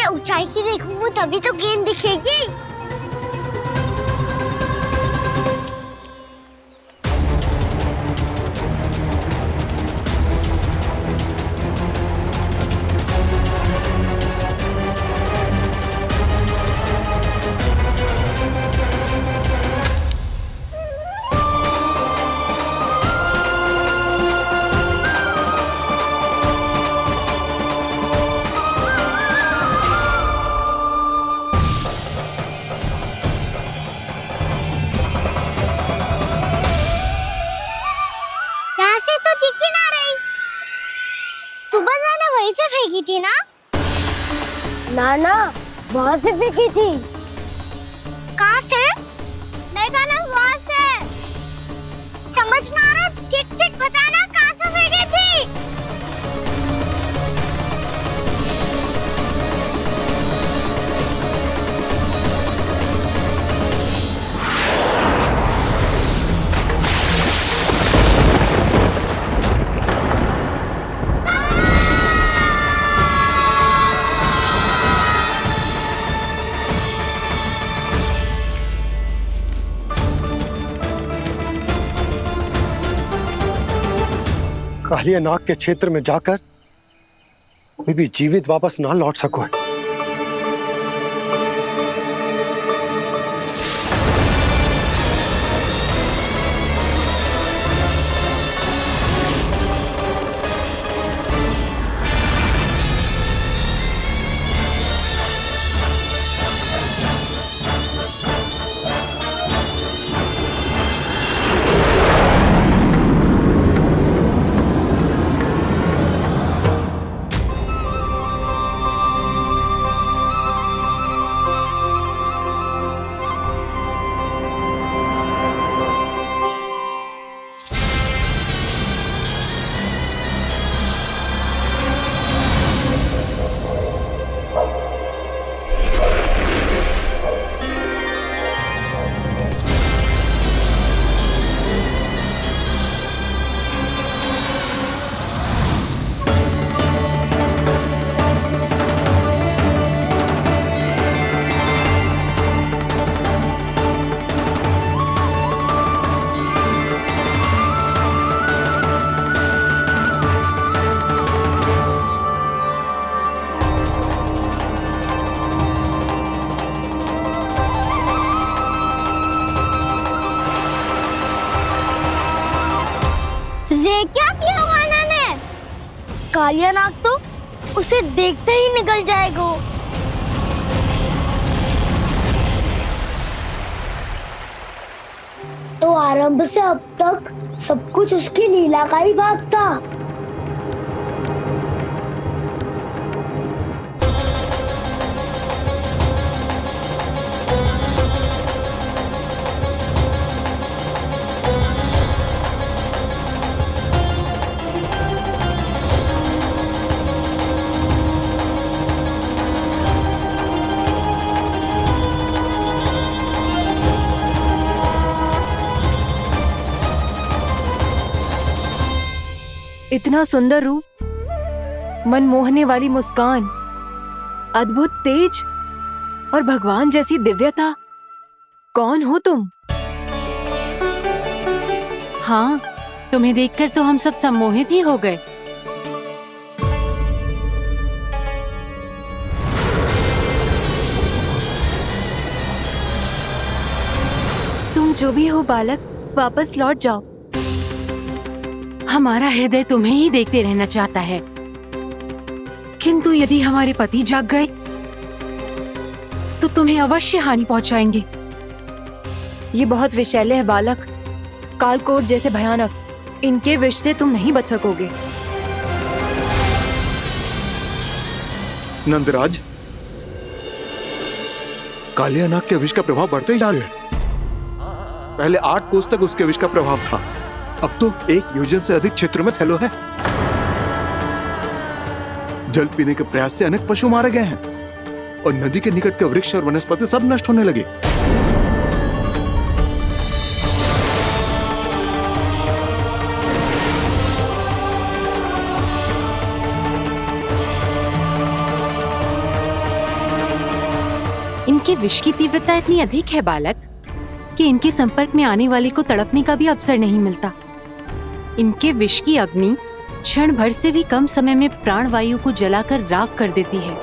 पहले ऊंचाई से देखूंगा तभी तो गेंद दिखेगी। वहीं से फेंकी थी ना? ना वहां से फेंकी थी। कहाँ से? नहीं ना वहां से। समझ में आ रहा? ठीक ठीक बताना कहाँ से फेंकी थी? कालिया नाग के क्षेत्र में जाकर कोई भी जीवित वापस ना लौट सको है। कालिया नाग तो उसे देखते ही निकल जाएगा। तो आरंभ से अब तक सब कुछ उसकी लीला का ही भाग था। इतना सुंदर रूप, मन मोहने वाली मुस्कान, अद्भुत तेज और भगवान जैसी दिव्यता। कौन हो तुम? हाँ, तुम्हें देखकर तो हम सब सम्मोहित ही हो गए। तुम जो भी हो बालक, वापस लौट जाओ। हमारा हृदय तुम्हें ही देखते रहना चाहता है, किंतु यदि हमारे पति जाग गए तो तुम्हें अवश्य हानि पहुंचाएंगे। ये बहुत विषैले है बालक, कालकोट जैसे भयानक। इनके विष से तुम नहीं बच सकोगे। नंदराज, कालिया नाग के विष का प्रभाव बढ़ते ही जा रहा है। पहले 8 कोस तक उसके विष का प्रभाव था, अब तो 1 योजन से अधिक क्षेत्र में फैलो है। जल पीने के प्रयास से अनेक पशु मारे गए हैं और नदी के निकट के वृक्ष और वनस्पति सब नष्ट होने लगे। इनके विष की तीव्रता इतनी अधिक है बालक कि इनके संपर्क में आने वाले को तड़पने का भी अवसर नहीं मिलता। इनके विष की अग्नि क्षण भर से भी कम समय में प्राणवायु को जलाकर राख कर देती है।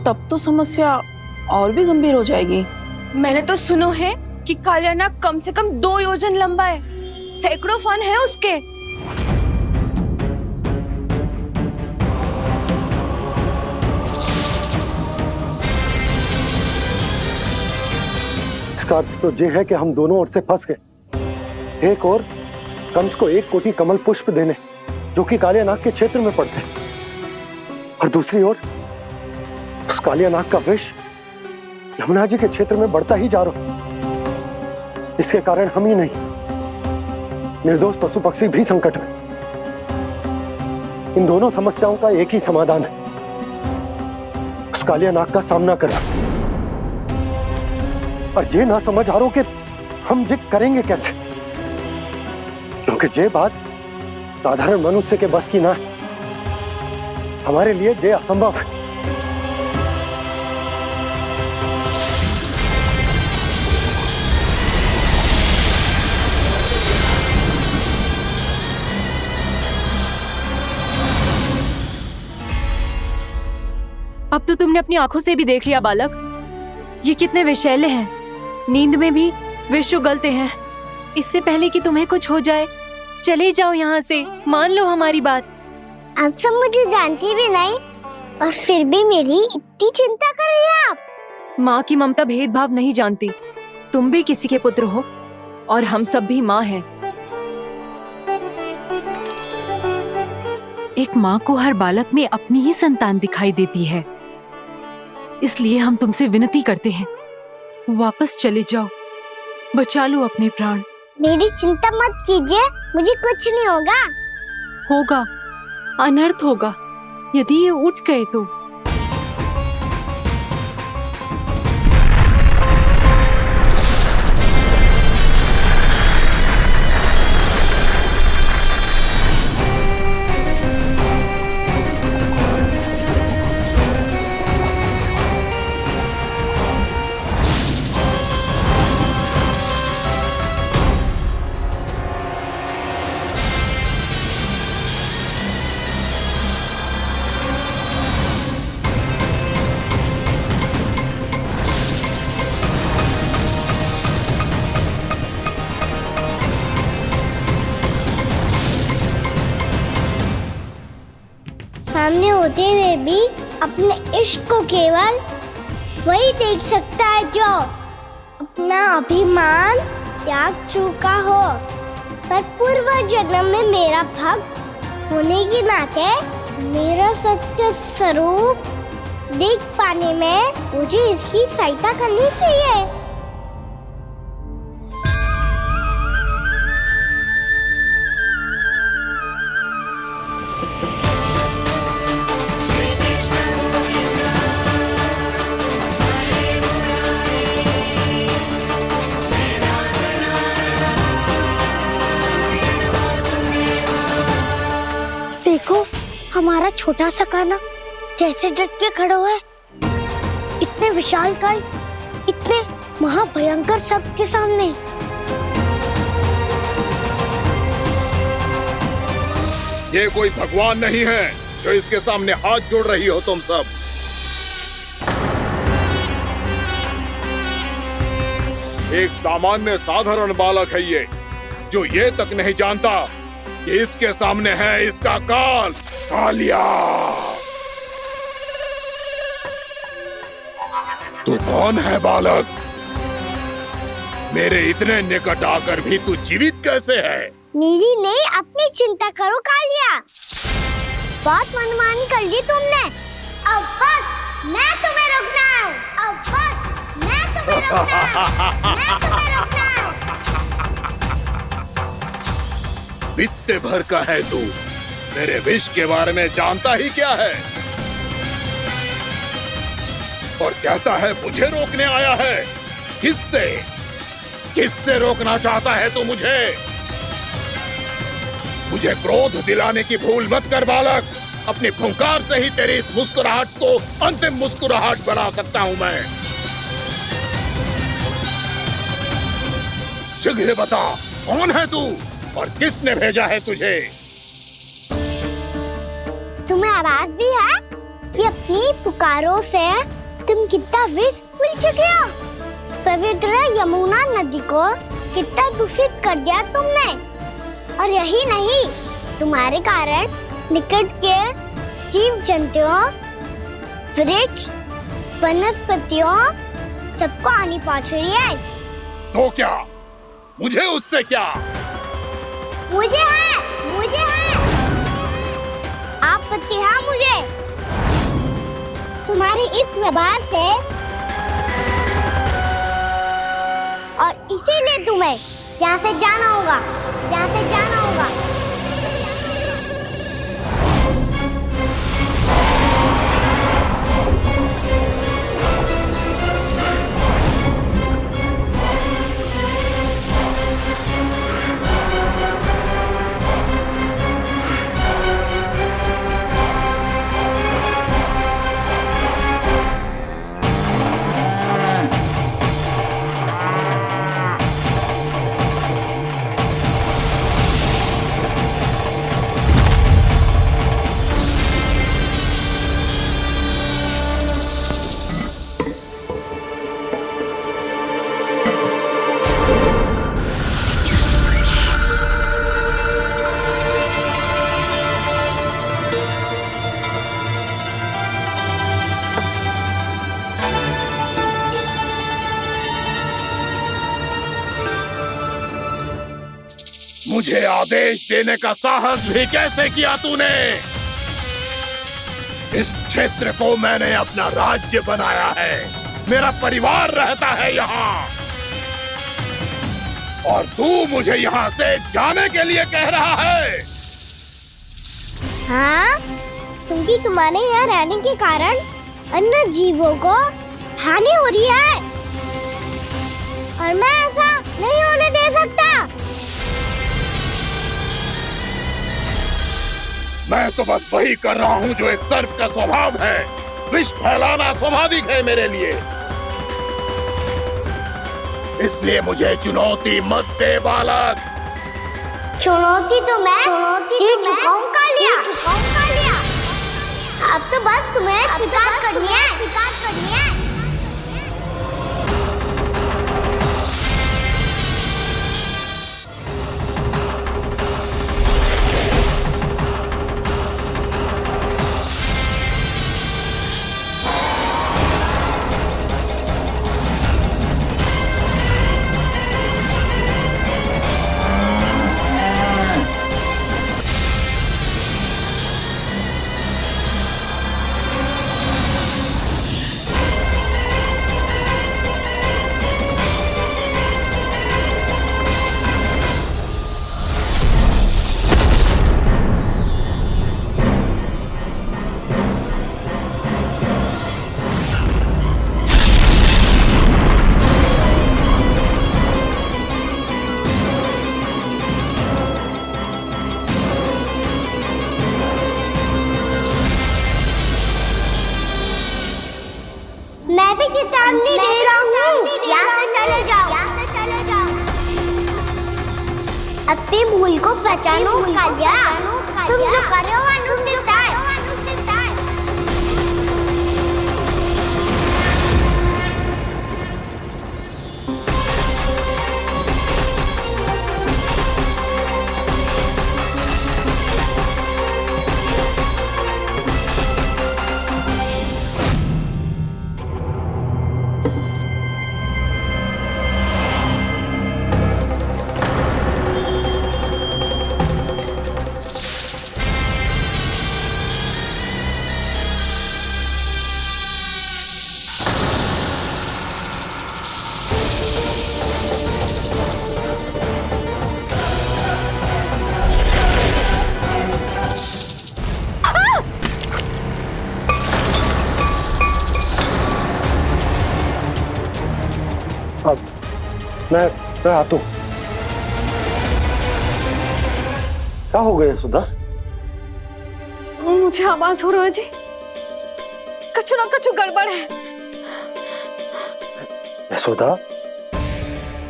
तब तो समस्या और भी गंभीर हो जाएगी। मैंने तो सुनो है कि कालियानाग कम से कम 2 योजन लंबा है, सैकड़ों फन है उसके। इसका अर्थ तो ये है कि हम दोनों ओर से फंस गए। एक और कंस को 1 कोटि कमल पुष्प देने जो कि कालियानाग के क्षेत्र में पड़ते हैं, और दूसरी ओर उस कालियानाग का विष यमुना जी के क्षेत्र में बढ़ता ही जा रहा। इसके कारण हम ही नहीं, निर्दोष पशु पक्षी भी संकट में। इन दोनों समस्याओं का एक ही समाधान है, उस कालियानाग का सामना करना। और ये ना समझ आ रहा कि हम ये करेंगे कैसे, क्योंकि ये बात साधारण मनुष्य के बस की ना है। हमारे लिए ये असंभव है। अब तो तुमने अपनी आंखों से भी देख लिया बालक, ये कितने विषैले हैं। नींद में भी विष उगलते हैं। इससे पहले कि तुम्हें कुछ हो जाए, चले जाओ यहाँ से, मान लो हमारी बात। आप सब मुझे जानती भी नहीं और फिर भी मेरी इतनी चिंता कर रही हैं आप। माँ की ममता भेदभाव नहीं जानती। तुम भी किसी के पुत्र हो और हम सब भी माँ हैं। एक माँ को हर बालक में अपनी ही संतान दिखाई देती है, इसलिए हम तुमसे विनती करते हैं, वापस चले जाओ, बचा लो अपने प्राण। मेरी चिंता मत कीजिए, मुझे कुछ नहीं होगा। होगा, अनर्थ होगा यदि ये उठ गए तो। सामने होते हुए भी अपने इश्क को केवल वही देख सकता है जो अपना अभिमान त्याग चुका हो। पर पूर्व जन्म में मेरा भक्त होने के नाते मेरा सत्य स्वरूप देख पाने में मुझे इसकी सहायता करनी चाहिए। देखो हमारा छोटा सा कान्हा कैसे डट के खड़ा है, इतने विशालकाय, इतने महाभयंकर सबके सामने। ये कोई भगवान नहीं है जो इसके सामने हाथ जोड़ रही हो तुम सब। एक सामान्य साधारण बालक है ये, जो ये तक नहीं जानता कि इसके सामने है इसका काल, कालिया। तू कौन है बालक? मेरे इतने निकट आकर भी तू जीवित कैसे है? मेरी नहीं, अपनी चिंता करो कालिया। बहुत मनमानी कर ली तुमने। अब बस मैं तुम्हें रोकना हूँ। अब बस मैं तुम्हें रोकना हूँ। मैं तुम्हें रोकना हूँ। बित्ते भर का है तू, मेरे विष के बारे में जानता ही क्या है? और कहता है मुझे रोकने आया है। किससे? किससे रोकना चाहता है तू मुझे? मुझे क्रोध दिलाने की भूल मत कर बालक। अपनी फुंकार से ही तेरी इस मुस्कुराहट को अंतिम मुस्कुराहट बना सकता हूं मैं। शीघ्र बता, कौन है तू और किसने भेजा है तुझे? तुम्हें आवाज भी है कि अपनी पुकारों से तुम कितना विष भूल चुके हो। पवित्र यमुना नदी को कितना दूषित कर दिया तुमने। और यही नहीं, तुम्हारे कारण निकट के जीव जंतुओं, वृक्ष, वनस्पतियों सबको हानि पहुंच रही है। तो क्या? मुझे उससे क्या? मुझे है आपत्ति है मुझे तुम्हारी इस व्यवहार से, और इसीलिए तुम्हें यहाँ से जाना होगा। मुझे आदेश देने का साहस भी कैसे किया तूने? इस क्षेत्र को मैंने अपना राज्य बनाया है। मेरा परिवार रहता है यहाँ, और तू मुझे यहाँ से जाने के लिए कह रहा है? हाँ, क्योंकि तुम्हारे यहाँ रहने के कारण अन्य जीवों को हानि हो रही है, और मैं ऐसा नहीं होने दे सकता। मैं तो बस वही कर रहा हूँ जो एक सर्प का स्वभाव है। विष फैलाना स्वाभाविक है मेरे लिए। इसलिए मुझे चुनौती मत दे बालक। चुनौती तो मैं दे चुका हूँ कालिया। अब तो बस तुम्हें स्वीकार करनी है। मैं भी चेतावनी दे रहा हूँ, यहाँ से चले जाओ। अपनी भूल को पहचानो कालिया। तुम जो कर रहे हो अनुचित है। अब मैं आता हूँ। क्या हो गया सुधा? मुझे आवाज हो रहा है जी, कछु ना कछु गड़बड़ है। यशोदा,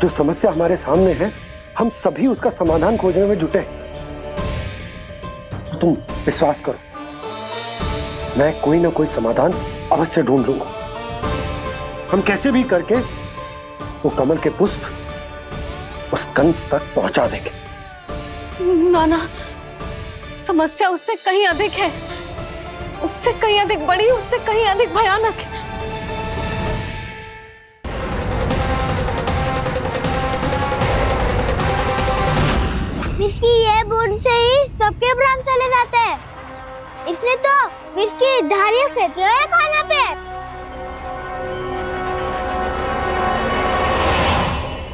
जो समस्या हमारे सामने है हम सभी उसका समाधान खोजने में जुटे हैं। तो तुम विश्वास करो, मैं कोई ना कोई समाधान अवश्य ढूंढ लूंगा। हम कैसे भी करके वो कमल के पुष्प उस कंस तक पहुंचा देंगे। नाना, समस्या उससे कहीं अधिक है, उससे कहीं अधिक बड़ी, उससे कहीं अधिक भयानक है। विस्की ये बूंद से ही सबके प्राण चले जाते हैं। इसने तो विस्की धारियां फेंकी है खाना पे।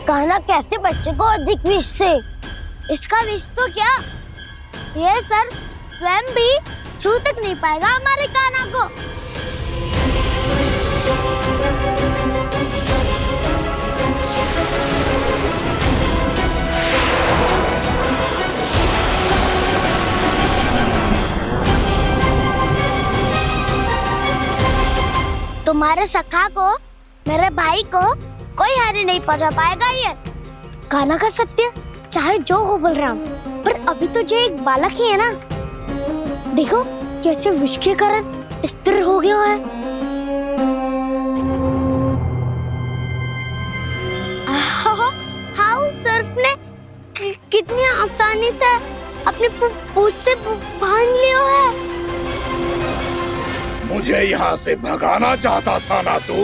कान्हा कैसे बच्चे को अधिक विष से? इसका विष तो क्या, ये सर स्वयं भी छू तक नहीं पाएगा हमारे कान्हा को। तुम्हारे सखा को, मेरे भाई को कोई हानि नहीं पहुंचा पाएगा। ये कान्हा का सत्य चाहे जो हो बलराम, पर अभी तो जो एक बालक ही है ना। देखो कैसे विष के कारण स्थिर हो गया है। हाउ सर्फ ने कितनी आसानी से अपनी पूंछ से बांध लिया है। मुझे यहाँ से भगाना चाहता था ना तू?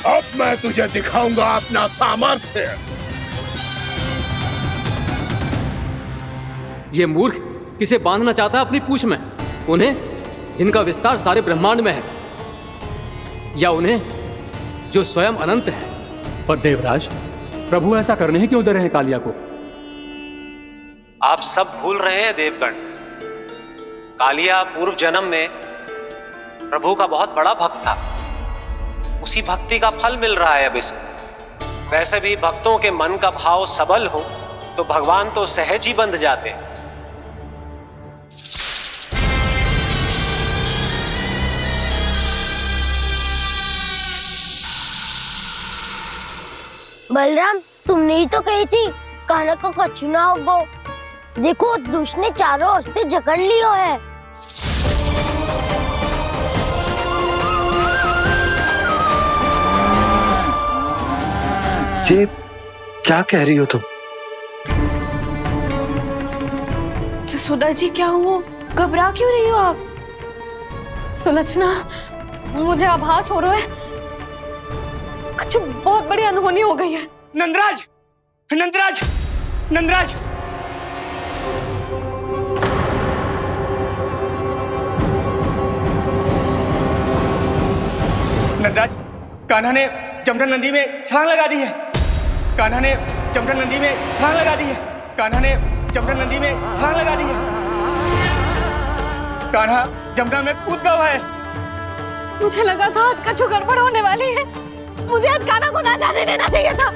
अब मैं तुझे दिखाऊंगा अपना सामर्थ्य। ये मूर्ख किसे बांधना चाहता है अपनी पूंछ में? उन्हें जिनका विस्तार सारे ब्रह्मांड में है, या उन्हें जो स्वयं अनंत है? पर देवराज, प्रभु ऐसा करने ही क्यों दे रहे हैं कालिया को? आप सब भूल रहे हैं देवगण। कालिया पूर्व जन्म में प्रभु का बहुत बड़ा भक्त था। उसी भक्ति का फल मिल रहा है अब इसे। वैसे भी भक्तों के मन का भाव सबल हो तो भगवान तो सहज ही बंध जाते हैं। बलराम, तुमने ही तो कही थी कान्हा को कछु ना होगो। देखो उस दुष्ट ने चारों ओर से जकड़ लियो है। ये क्या कह रही हो तुम? सुधा जी, क्या हुआ? घबरा क्यों रही हो आप? सुलक्षणा, मुझे आभास हो रहा है कुछ बहुत बड़ी अनहोनी हो गई है। नंदराज, नंदराज, नंदराज! नंदराज, कान्हा ने जमदग्नि नदी में छलांग लगा दी है। कान्हा ने जमदग्नि नदी में छलांग लगा दी है। कान्हा ने जमदग्नि नदी में छलांग लगा दी है। कान्हा जमुना में कूद गया है। मुझे लगा था आज कछु गड़बड़ होने वाली है। मुझे आज कान्हा को ना जाने देना चाहिए था।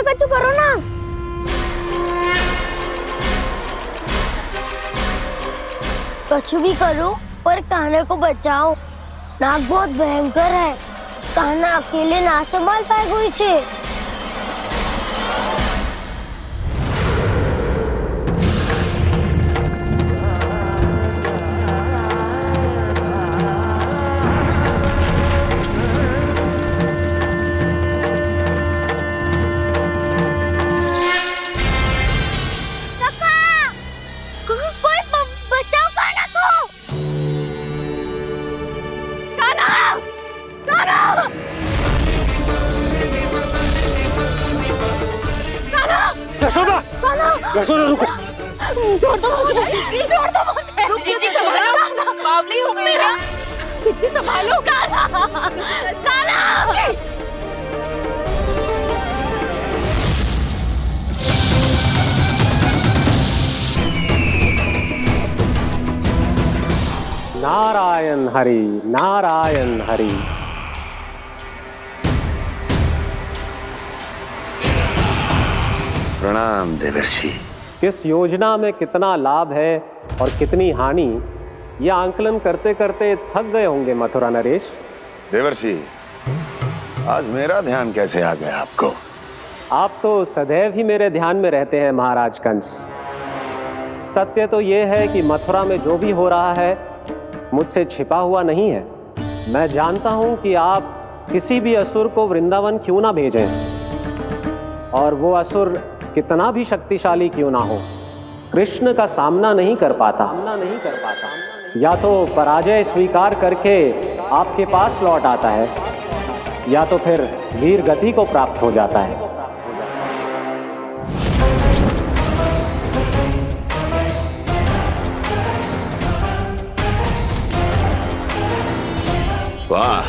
कछु करो ना। कछु भी करो पर कान्हा को बचाओ। नाग बहुत भयंकर है। कान्हा अकेले ना संभाल पाएगा इसे। यशोदा रुको। छोड़ दो मुझे, छोड़ दो मुझे। जीजी संभालो, बावली हो गई क्या? जीजी संभालो। नारायण हरि, नारायण हरि। प्रणाम देवर्षि। किस योजना में कितना लाभ है और कितनी हानि, यह आंकलन करते करते थक गए होंगे मथुरा नरेश। देवर्षि, आज मेरा ध्यान कैसे आ गया आपको? आप तो सदैव ही मेरे ध्यान में रहते हैं महाराज कंस। सत्य तो यह है कि मथुरा में जो भी हो रहा है मुझसे छिपा हुआ नहीं है। मैं जानता हूं कि आप किसी भी असुर को वृंदावन क्यों ना भेजें, और वो असुर कितना भी शक्तिशाली क्यों ना हो, कृष्ण का सामना नहीं कर पाता। या तो पराजय स्वीकार करके आपके पास लौट आता है, या तो फिर वीर गति को प्राप्त हो जाता है। वाह,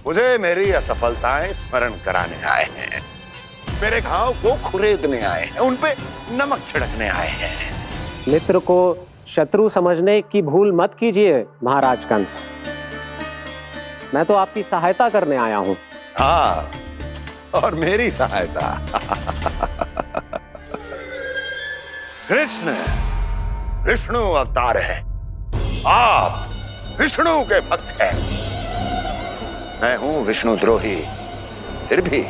मुझे मेरी असफलताएं स्मरण कराने आए हैं, मेरे घाव को खुरेदने आए हैं, उन पे नमक छिड़कने आए हैं। मित्र को शत्रु समझने की भूल मत कीजिए महाराज कंस। मैं तो आपकी सहायता करने आया हूं। हाँ, और मेरी सहायता। कृष्ण विष्णु अवतार है, आप विष्णु के भक्त हैं। मैं हूं विष्णु द्रोही, फिर भी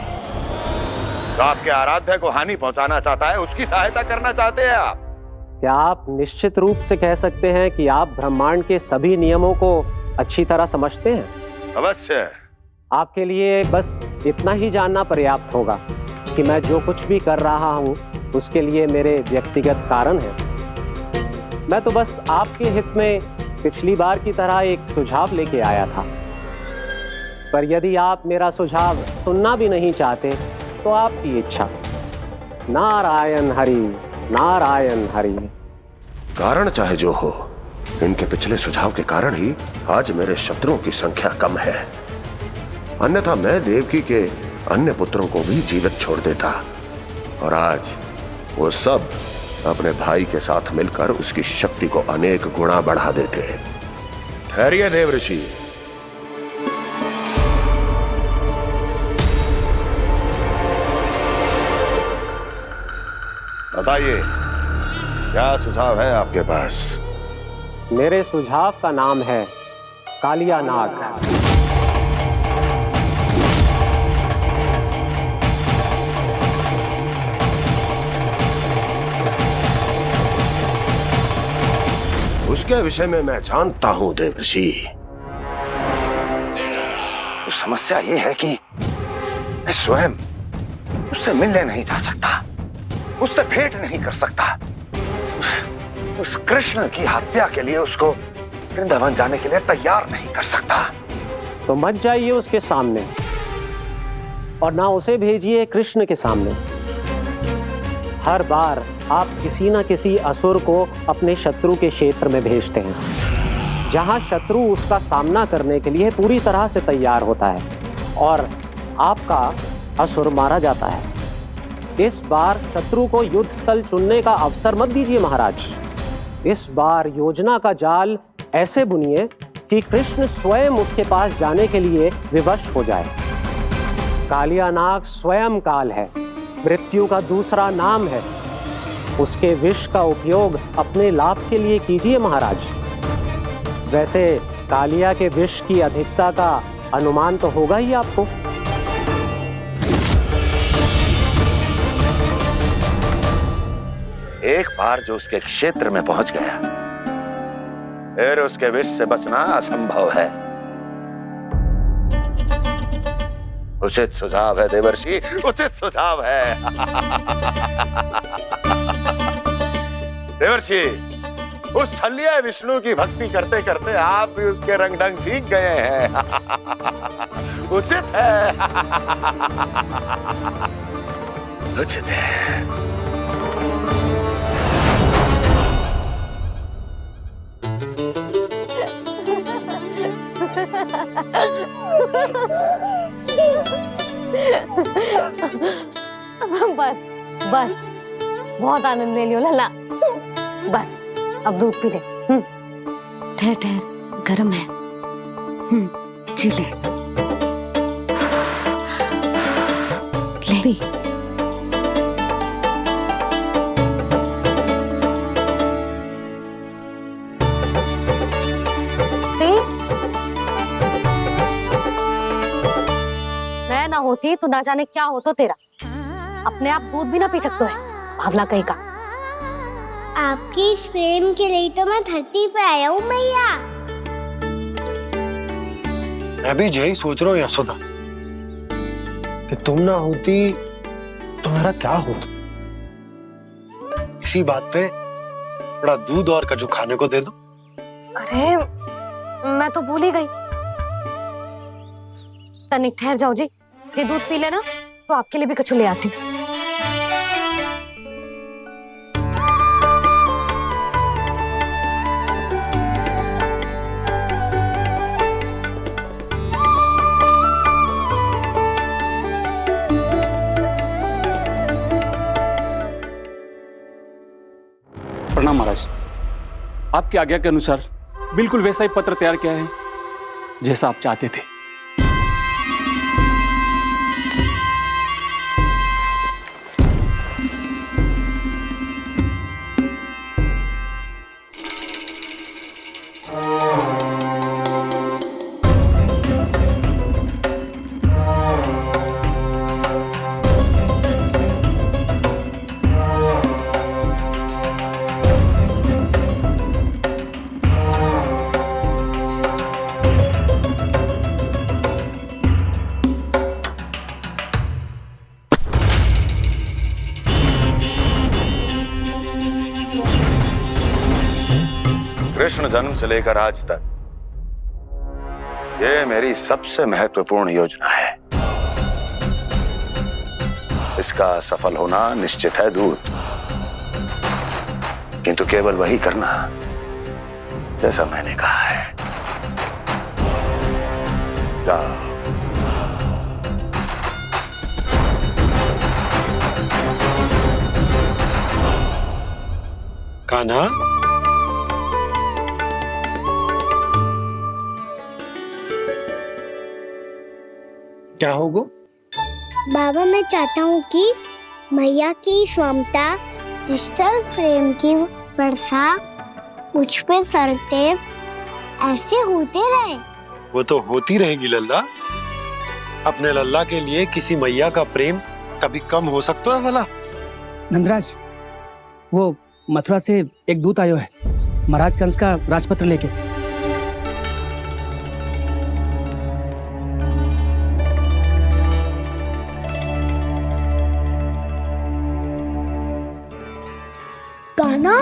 तो आपके आराध्य को हानि पहुंचाना चाहता है, उसकी सहायता करना चाहते हैं आप। क्या आप निश्चित रूप से कह सकते हैं कि आप ब्रह्मांड के सभी नियमों को अच्छी तरह समझते हैं? अवश्य। आपके लिए बस इतना ही जानना पर्याप्त होगा कि मैं जो कुछ भी कर रहा हूं उसके लिए मेरे व्यक्तिगत कारण हैं। मैं तो बस आपके हित में पिछली बार की तरह एक सुझाव लेके आया था, पर यदि आप मेरा सुझाव सुनना भी नहीं चाहते तो आपकी इच्छा। नारायण हरि, नारायण हरि। कारण चाहे जो हो, इनके पिछले सुझाव के कारण ही आज मेरे शत्रुओं की संख्या कम है। अन्यथा मैं देवकी के अन्य पुत्रों को भी जीवित छोड़ देता, और आज वो सब अपने भाई के साथ मिलकर उसकी शक्ति को अनेक गुना बढ़ा देते। ठहरिए देवऋषि, बताइए क्या सुझाव है आपके पास? मेरे सुझाव का नाम है कालिया नाग। उसके विषय में मैं जानता हूं देवर्षि। तो समस्या ये है कि मैं स्वयं उससे मिलने नहीं जा सकता, उससे भेंट नहीं कर सकता। उस कृष्ण की हत्या के लिए उसको वृंदावन जाने के लिए तैयार नहीं कर सकता। तो मत जाइए उसके सामने, और ना उसे भेजिए कृष्ण के सामने। हर बार आप किसी ना किसी असुर को अपने शत्रु के क्षेत्र में भेजते हैं, जहां शत्रु उसका सामना करने के लिए पूरी तरह से तैयार होता है, और आपका असुर मारा जाता है। इस बार शत्रु को युद्ध स्थल चुनने का अवसर मत दीजिए महाराज। इस बार योजना का जाल ऐसे बुनिए कि कृष्ण स्वयं उसके पास जाने के लिए विवश हो जाए। कालिया नाग स्वयं काल है, मृत्यु का दूसरा नाम है। उसके विष का उपयोग अपने लाभ के लिए कीजिए महाराज। वैसे कालिया के विष की अधिकता का अनुमान तो होगा ही आपको। एक बार जो उसके क्षेत्र में पहुंच गया, फिर उसके विष से बचना असंभव है। उचित सुझाव है देवर्षि, उचित सुझाव है। देवर्षि, उस छलिया विष्णु की भक्ति करते करते आप भी उसके रंग ढंग सीख गए हैं। उचित है, उचित है। बस बस, बहुत आनंद ले लियो लल्ला। बस अब दूध पी ले। ठहर ठहर, गर्म है। जी ले। ले भी। मैं ना होती तो ना जाने क्या हो तो तेरा। अपने आप दूध भी ना पी सकते है, भावला कहीं का। आपकी इस प्रेम के लिए तो मैं धरती पे आया हूँ मैया। मैं भी यही सोच रहा हूँ यशोदा कि तुम ना होती तो मेरा क्या होता। इसी बात पे थोड़ा दूध और कजू खाने को दे दो। अरे मैं तो भूल ही गई। तनिक ठहर जाओ जी, दूध पी लेना तो आपके लिए भी कछु ले आती। प्रणाम महाराज। आपकी आज्ञा के अनुसार बिल्कुल वैसा ही पत्र तैयार किया है जैसा आप चाहते थे। कृष्ण जन्म से लेकर आज तक ये मेरी सबसे महत्वपूर्ण योजना है। इसका सफल होना निश्चित है दूत, किंतु केवल वही करना जैसा मैंने कहा है। जाओ। कान्हा, क्या होगा? बाबा मैं चाहता हूँ कि मैया की स्वमता क्रिस्टल फ्रेम की वर्षा मुझ पे सरते ऐसे होते रहे। वो तो होती रहेगी लल्ला। अपने लल्ला के लिए किसी मैया का प्रेम कभी कम हो सकता है भला? नंदराज, वो मथुरा से एक दूत आयो है महाराज कंस का राजपत्र लेके। कान्हा,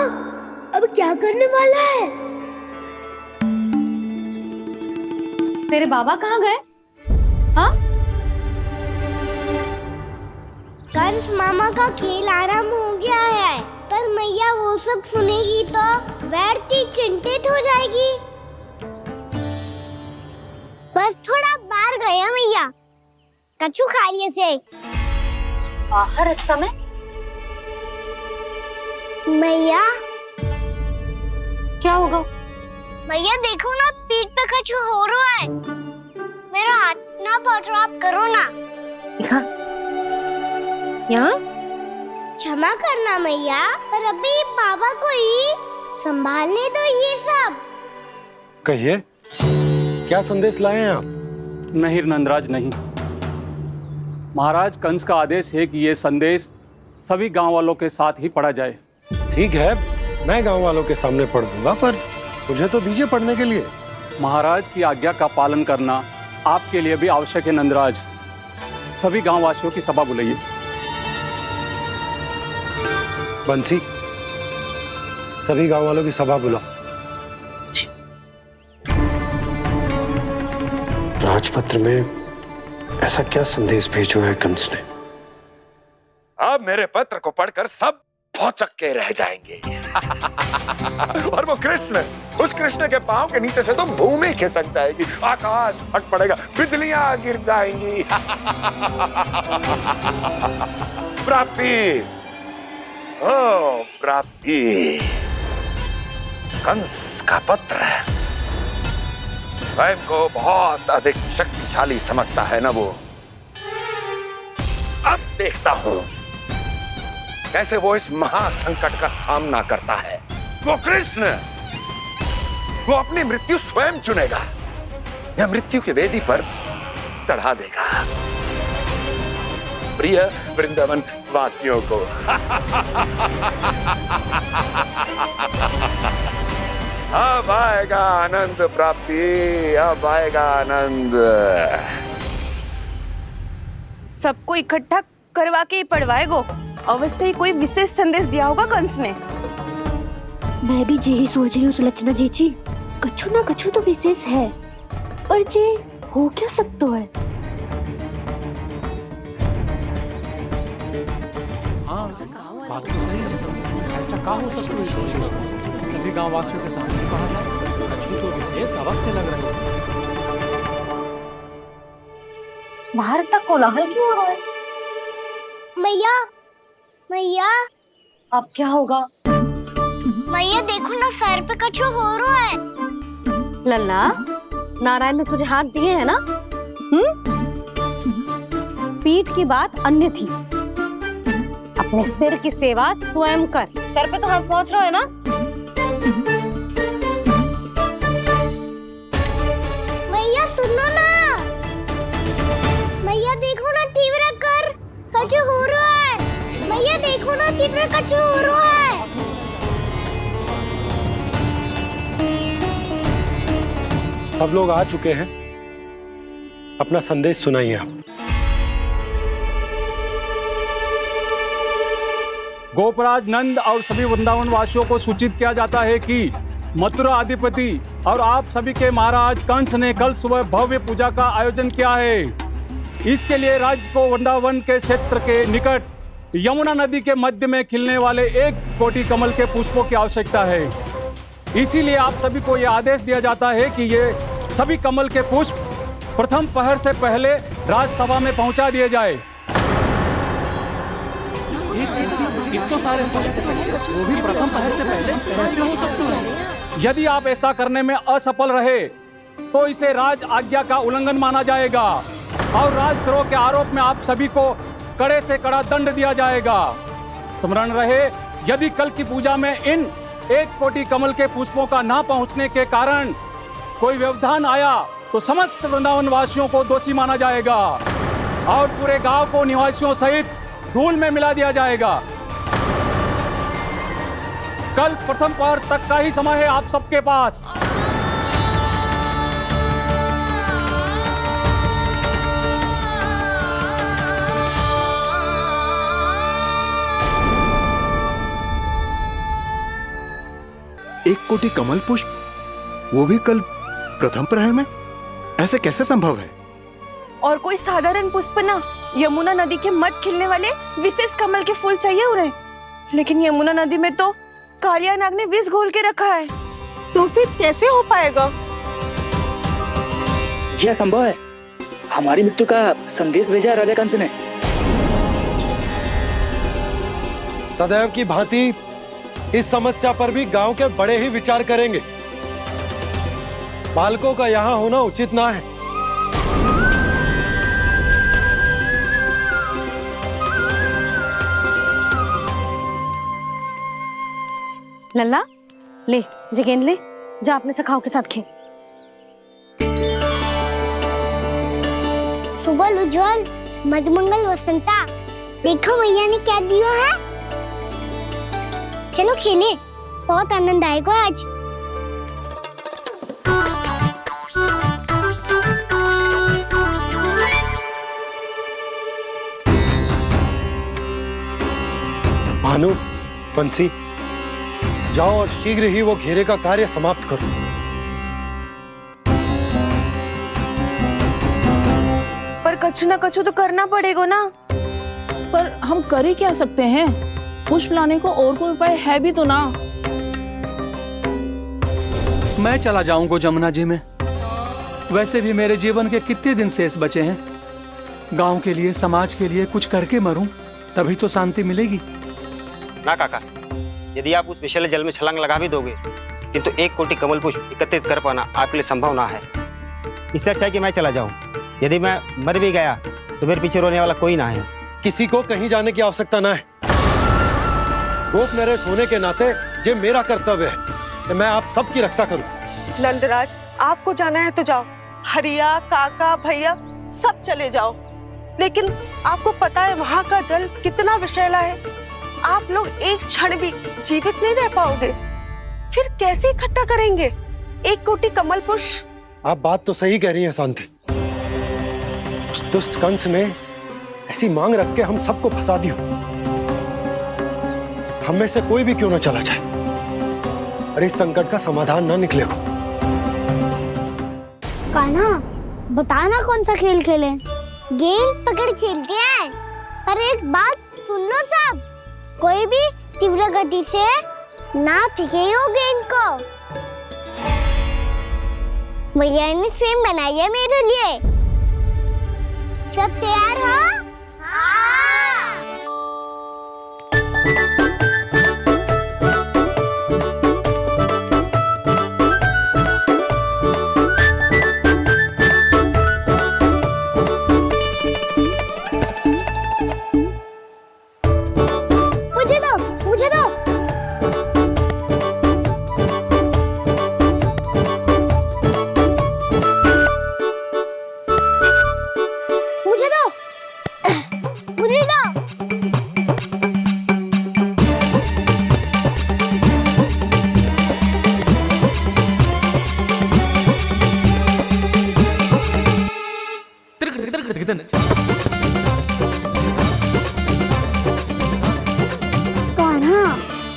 अब क्या करने वाला है? तेरे बाबा कहाँ गए? हाँ? कंस मामा का खेल आरंभ हो गया है, पर मैया वो सब सुनेगी तो व्यर्थ चिंतित हो जाएगी। बस थोड़ा बाहर गया मैया, कछु खा लिए से। बाहर इस समय? मैया क्या होगा? मैया देखो ना, पीठ पे कुछ हो रहा है। मेरा हाथ ना पकड़ो, आप करो ना। दिखा। यहाँ? क्षमा करना मैया, पर अभी बाबा को ही संभालने दो ये सब। कहिए, क्या संदेश लाए हैं आप? नहीं नंदराज नहीं। महाराज कंस का आदेश है कि ये संदेश सभी गांव वालों के साथ ही पढ़ा जाए। ठीक है, मैं गांव वालों के सामने पढ़ दूंगा, पर मुझे तो दीजिए पढ़ने के लिए। महाराज की आज्ञा का पालन करना आपके लिए भी आवश्यक है नंदराज। सभी गांव वासियों की सभा बुलाइए। बंसी, सभी गांव वालों की सभा बुलाओ। राजपत्र में ऐसा क्या संदेश भेजो है कंस ने? अब मेरे पत्र को पढ़कर सब भौचक के रह जाएंगे। और वो कृष्ण, उस कृष्ण के पांव के नीचे से तो भूमि खिसक जाएगी, आकाश फट पड़ेगा, बिजलियां गिर जाएंगी। प्राप्ति, ओ प्राप्ति, कंस का पुत्र स्वयं को बहुत अधिक शक्तिशाली समझता है ना वो। अब देखता हूं कैसे वो इस महासंकट का सामना करता है। वो कृष्ण, वो अपनी मृत्यु स्वयं चुनेगा या मृत्यु की वेदी पर चढ़ा देगा प्रिय वृंदावन वासियों को। अब आएगा आनंद प्राप्ति, अब आएगा आनंद। सबको इकट्ठा करवा के ही पढ़वाएगो। अवश्य ही कोई विशेष संदेश दिया होगा कंस ने। मैं भी यही सोच रही हूँ सुलक्षणा जी, कछु ना कछु तो विशेष है, पर जे हो क्या सकता है? बात तो सही है। ऐसा कहाँ हो सकता है? सभी गांव वासियों के सामने कहा जाए, कछु तो विशेष अवश्य लग रहा है। बाहर तक कोलाहल क्यों हो रहा है? मैया, मैया, अब क्या होगा? मैया देखो ना, सर पे कछु हो रहा है। लल्ला, नारायण ने तुझे हाथ दिए हैं ना? पीठ की बात अन्य थी, अपने सिर की सेवा स्वयं कर। सर पे तो हाथ पहुंच रहा है ना? मैया सुनो ना, मैया देखो ना, तीव्र कर, कछु हो रहा है। मैया देखो ना, तीव्र कछु हो रहा है। सब लोग आ चुके हैं, अपना संदेश सुनाइए आप। गोपराज नंद और सभी वृंदावन वासियों को सूचित किया जाता है कि मथुरा अधिपति और आप सभी के महाराज कंस ने कल सुबह भव्य पूजा का आयोजन किया है। इसके लिए राज्य को वृंदावन के क्षेत्र के निकट यमुना नदी के मध्य में खिलने वाले 1 कोटि कमल के पुष्पों की आवश्यकता है। इसीलिए आप सभी को यह आदेश दिया जाता है कि ये सभी कमल के पुष्प प्रथम पहर से पहले राजसभा में पहुंचा दिए जाए। सारे वो भी प्रथम पहर से पहले कैसे हो सकते हैं? यदि आप ऐसा करने में असफल रहे तो इसे राज आज्ञा का उल्लंघन माना जाएगा और राजद्रोह के आरोप में आप सभी को कड़े से कड़ा दंड दिया जाएगा। स्मरण रहे, यदि कल की पूजा में इन 1 कोटि कमल के पुष्पों का ना पहुंचने के कारण कोई व्यवधान आया तो समस्त वृंदावन वासियों को दोषी माना जाएगा और पूरे गांव को निवासियों सहित धूल में मिला दिया जाएगा। कल प्रथम पहर तक का ही समय है आप सबके पास। एक कोटि कमल पुष्प, वो भी कल प्रथम प्रहर में? ऐसे कैसे संभव है? और कोई साधारण पुष्प ना, यमुना नदी के मध्य खिलने वाले विशेष कमल के फूल चाहिए उन्हें। लेकिन यमुना नदी में तो कालिया नाग ने विष घोल के रखा है, तो फिर कैसे हो पाएगा? जी संभव है। हमारी मृत्यु का संदेश भेजा राजा कंस ने। सदैव की भांति इस समस्या पर भी गांव के बड़े ही विचार करेंगे। बालकों का यहाँ होना उचित ना है। लल्ला, ले गेंद ले, जा अपने सखाओं के साथ खेल। सुबह उज्जवल, मधुमंगल वसंता, देखो मैया ने क्या दिया है। चलो खेले, बहुत आनंद आएगा आज। भानु, बंसी, जाओ और शीघ्र ही वो घेरे का कार्य समाप्त करो। पर कछु ना कछु तो करना पड़ेगा ना। पर हम कर ही क्या सकते हैं? पुष्प लाने को और कोई उपाय है भी तो ना। मैं चला जाऊंगा जमुना जी में। वैसे भी मेरे जीवन के कितने दिन शेष बचे हैं। गांव के लिए, समाज के लिए कुछ करके मरूं, तभी तो शांति मिलेगी। ना काका, यदि आप उस विषैले जल में छलांग लगा भी दोगे, किंतु 1 कोटि कमल पुष्प एकत्रित कर पाना आपके लिए संभव ना है। इससे अच्छा है कि मैं चला जाऊं। यदि मैं मर भी गया तो मेरे पीछे रोने वाला कोई ना है। किसी को कहीं जाने की आवश्यकता ना है। गोप नरेश होने के नाते ये मेरा कर्तव्य है कि मैं आप सबकी रक्षा करूं। नंदराज, आपको जाना है तो जाओ। हरिया, काका, भैया सब चले जाओ। लेकिन आपको पता है वहाँ का जल कितना विषैला है। आप लोग एक क्षण भी जीवित नहीं रह पाओगे। फिर कैसे इकट्ठा करेंगे 1 कोटि कमल पुष्प? आप बात तो सही कह रही हैं शांति। उस दुष्ट कंस ने ऐसी मांग रख के हम सबको फंसा दिया। हम में से कोई भी क्यों ना चला जाए और इस संकट का समाधान ना निकले को। कान्हा, बताना कौन सा खेल खेलें? गेंद पकड़ खेलते हैं। पर एक बात सुन लो सब, कोई भी तीव्र गति से ना फेंको गेंद को। भैया ने फ्रेम बनाई है मेरे लिए। सब तैयार हो? मुझे दो।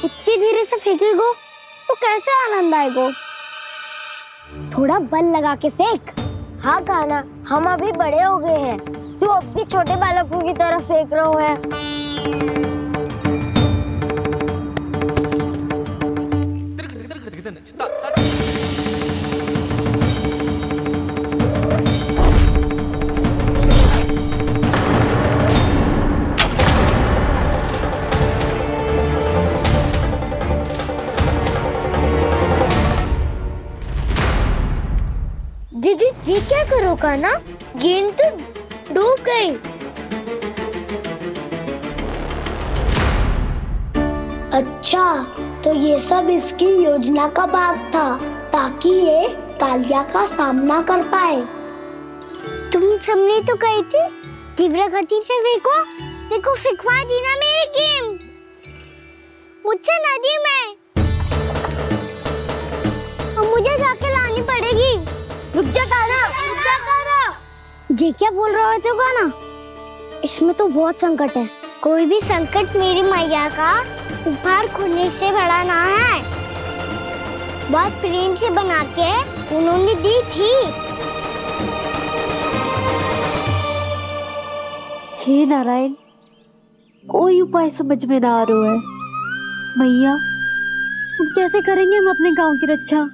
इतनी धीरे से फेंकेगो तो कैसे आनंद आएगो? थोड़ा बल लगा के फेंक। हाँ कान्हा, हम अभी बड़े हो गए हैं, तू अब भी छोटे बालकों की तरह फेंक रहे हो है। दीदी जी क्या करो कान्हा? गेंद तो डूब गई। अच्छा, तो ये सब इसकी योजना का भाग था ताकि ये कालिया का सामना कर पाए। तुम सबने तो कही थी तीव्र गति से फेंको। देखो सिखवा दी ना मेरी गेम मुझसे नदी में। अब मुझे जाके लानी पड़ेगी। रुक जा कान्हा, रुक जा कान्हा। जी क्या बोल रहे थे कान्हा? इसमें तो बहुत संकट है। कोई भी संकट मेरी मैया का उपहार खोने से बड़ा ना है। बहुत प्रेम से बना के उन्होंने दी थी। हे नारायण, कोई उपाय समझ में ना आ रहा है। मैया, हम कैसे करेंगे हम अपने गांव की रक्षा?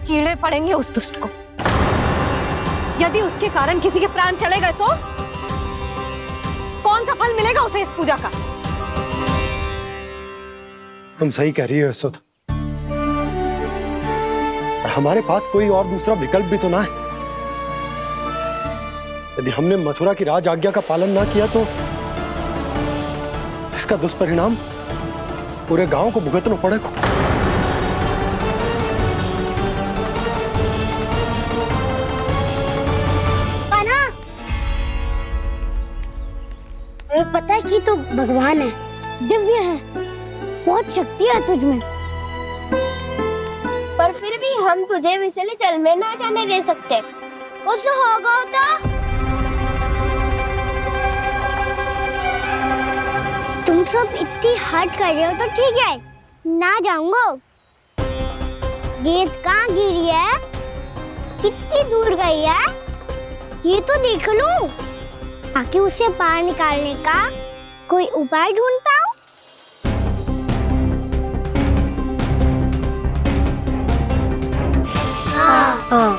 कीड़े पड़ेंगे उस दुष्ट को। यदि उसके कारण किसी के प्राण चले गए तो कौन सा फल मिलेगा उसे इस पूजा का? तुम सही कह रही हो यशोदा। हमारे पास कोई और दूसरा विकल्प भी तो ना है। यदि हमने मथुरा की राज आज्ञा का पालन ना किया तो इसका दुष्परिणाम पूरे गांव को भुगतना पड़ेगा। तुम्हें पता है कि तू भगवान है, दिव्य है, बहुत शक्ति है तुझमें। पर फिर भी हम तुझे विषैले जल में ना जाने दे सकते। कुछ होगा तो तुम सब इतनी हट कर रहे हो तो ठीक है, ना जाऊंगा। गेंद कहाँ गिरी है, कितनी दूर गई है, ये तो देख लूं, ताकि उसे बाहर निकालने का कोई उपाय ढूंढता हूँ। हाँ।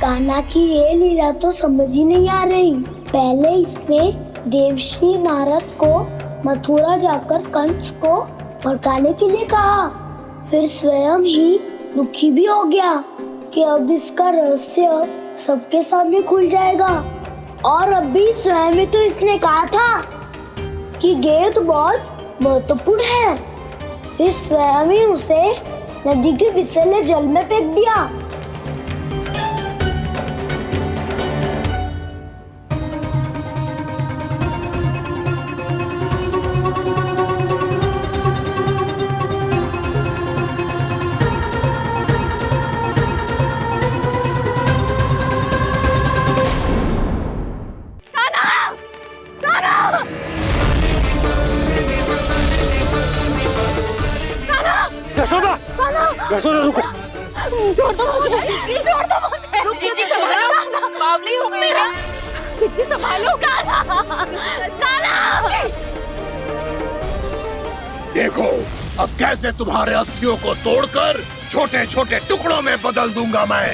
कान्हा की ये लीला तो समझ ही नहीं आ रही। पहले इसने देवश्री नारद को मथुरा जाकर कंस को भड़काने के लिए कहा, फिर स्वयं ही दुखी भी हो गया कि अब इसका रहस्य सबके सामने खुल जाएगा। और अभी स्वयं ही तो इसने कहा था कि गेंद बहुत महत्वपूर्ण है, फिर स्वयं ही उसे नदी के विसले जल में फेंक दिया। यशोदा, यशोदा रुको। छोड़ दो मुझे, छोड़ दो मुझे। जीजी संभालो, बावली हो गई है। जीजी संभालो। कान्हा, कान्हा। देखो अब कैसे तुम्हारे अस्थियों को तोड़कर छोटे छोटे टुकड़ों में बदल दूंगा मैं।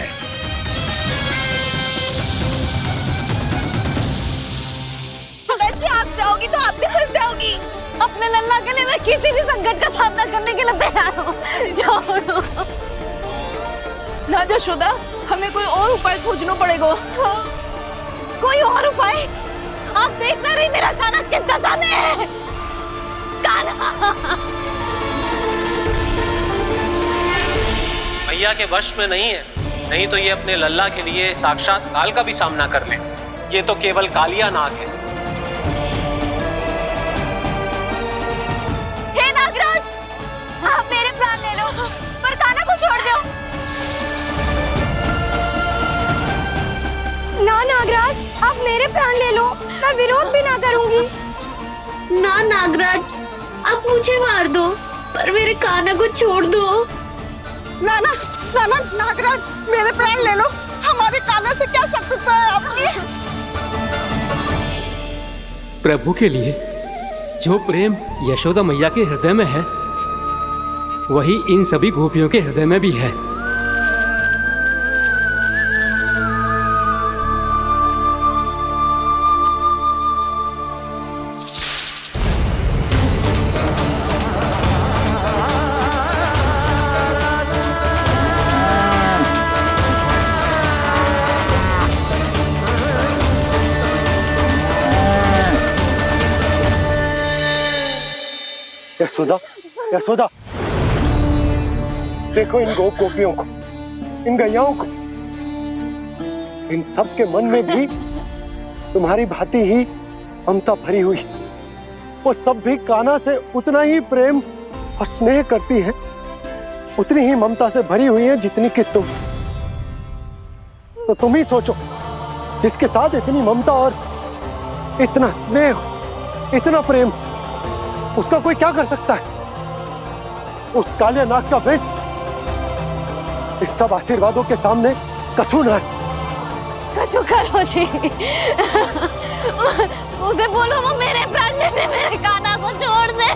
जी आप जाओगी तो आप भी फंस जाओगी। अपने लल्ला के लिए मैं किसी भी संकट का सामना करने के लिए तैयार हूँ। छोड़ो ना यशोदा, हमें कोई और उपाय खोजना पड़ेगा। कोई और उपाय? आप देख ना रही मेरा कान्हा किस दशा में है। कान्हा मैया के वश में नहीं है, नहीं तो ये अपने लल्ला के लिए साक्षात काल का भी सामना कर ले। ये तो केवल कालिया नाग है। हे नागराज, आप मेरे प्राण ले लो पर कान्हा को छोड़ दो। ना नागराज, आप मेरे प्राण ले लो, मैं विरोध भी ना करूंगी। ना नागराज, आप मुझे मार दो पर मेरे कान्हा को छोड़ दो। ना ना ना ना नागराज, मेरे प्राण ले लो। हमारे कान्हा से क्या शत्रुता है आपकी? प्रभु के लिए जो प्रेम यशोदा मैया के हृदय में है, वही इन सभी गोपियों के हृदय में भी है। यशोदा, यशोदा, देखो इन गोपियों को, इन गैयाओं को, इन सब के मन में भी तुम्हारी भांति ही ममता भरी हुई। वो सब भी कान्हा से उतना ही प्रेम और स्नेह करती है, उतनी ही ममता से भरी हुई है जितनी कि तुम। तो तुम ही सोचो, जिसके साथ इतनी ममता और इतना स्नेह, इतना प्रेम, उसका कोई क्या कर सकता है? उस काले नाग का वेश इस सब आशीर्वादों के सामने कछु न है। कछु करो जी। उसे बोलो वो मेरे प्राण ले ले, मेरे कान्हा को छोड़ दे।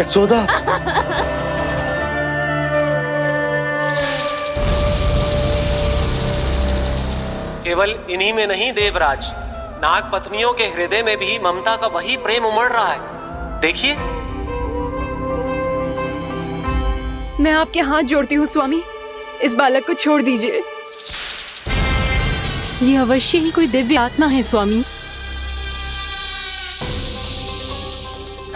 यशोदा, केवल इन्हीं में नहीं देवराज, नाग पत्नियों के हृदय में भी ममता का वही प्रेम उमड़ रहा है। देखिए। मैं आपके हाथ जोड़ती हूँ स्वामी, इस बालक को छोड़ दीजिए। ये अवश्य ही कोई दिव्य आत्मा है स्वामी।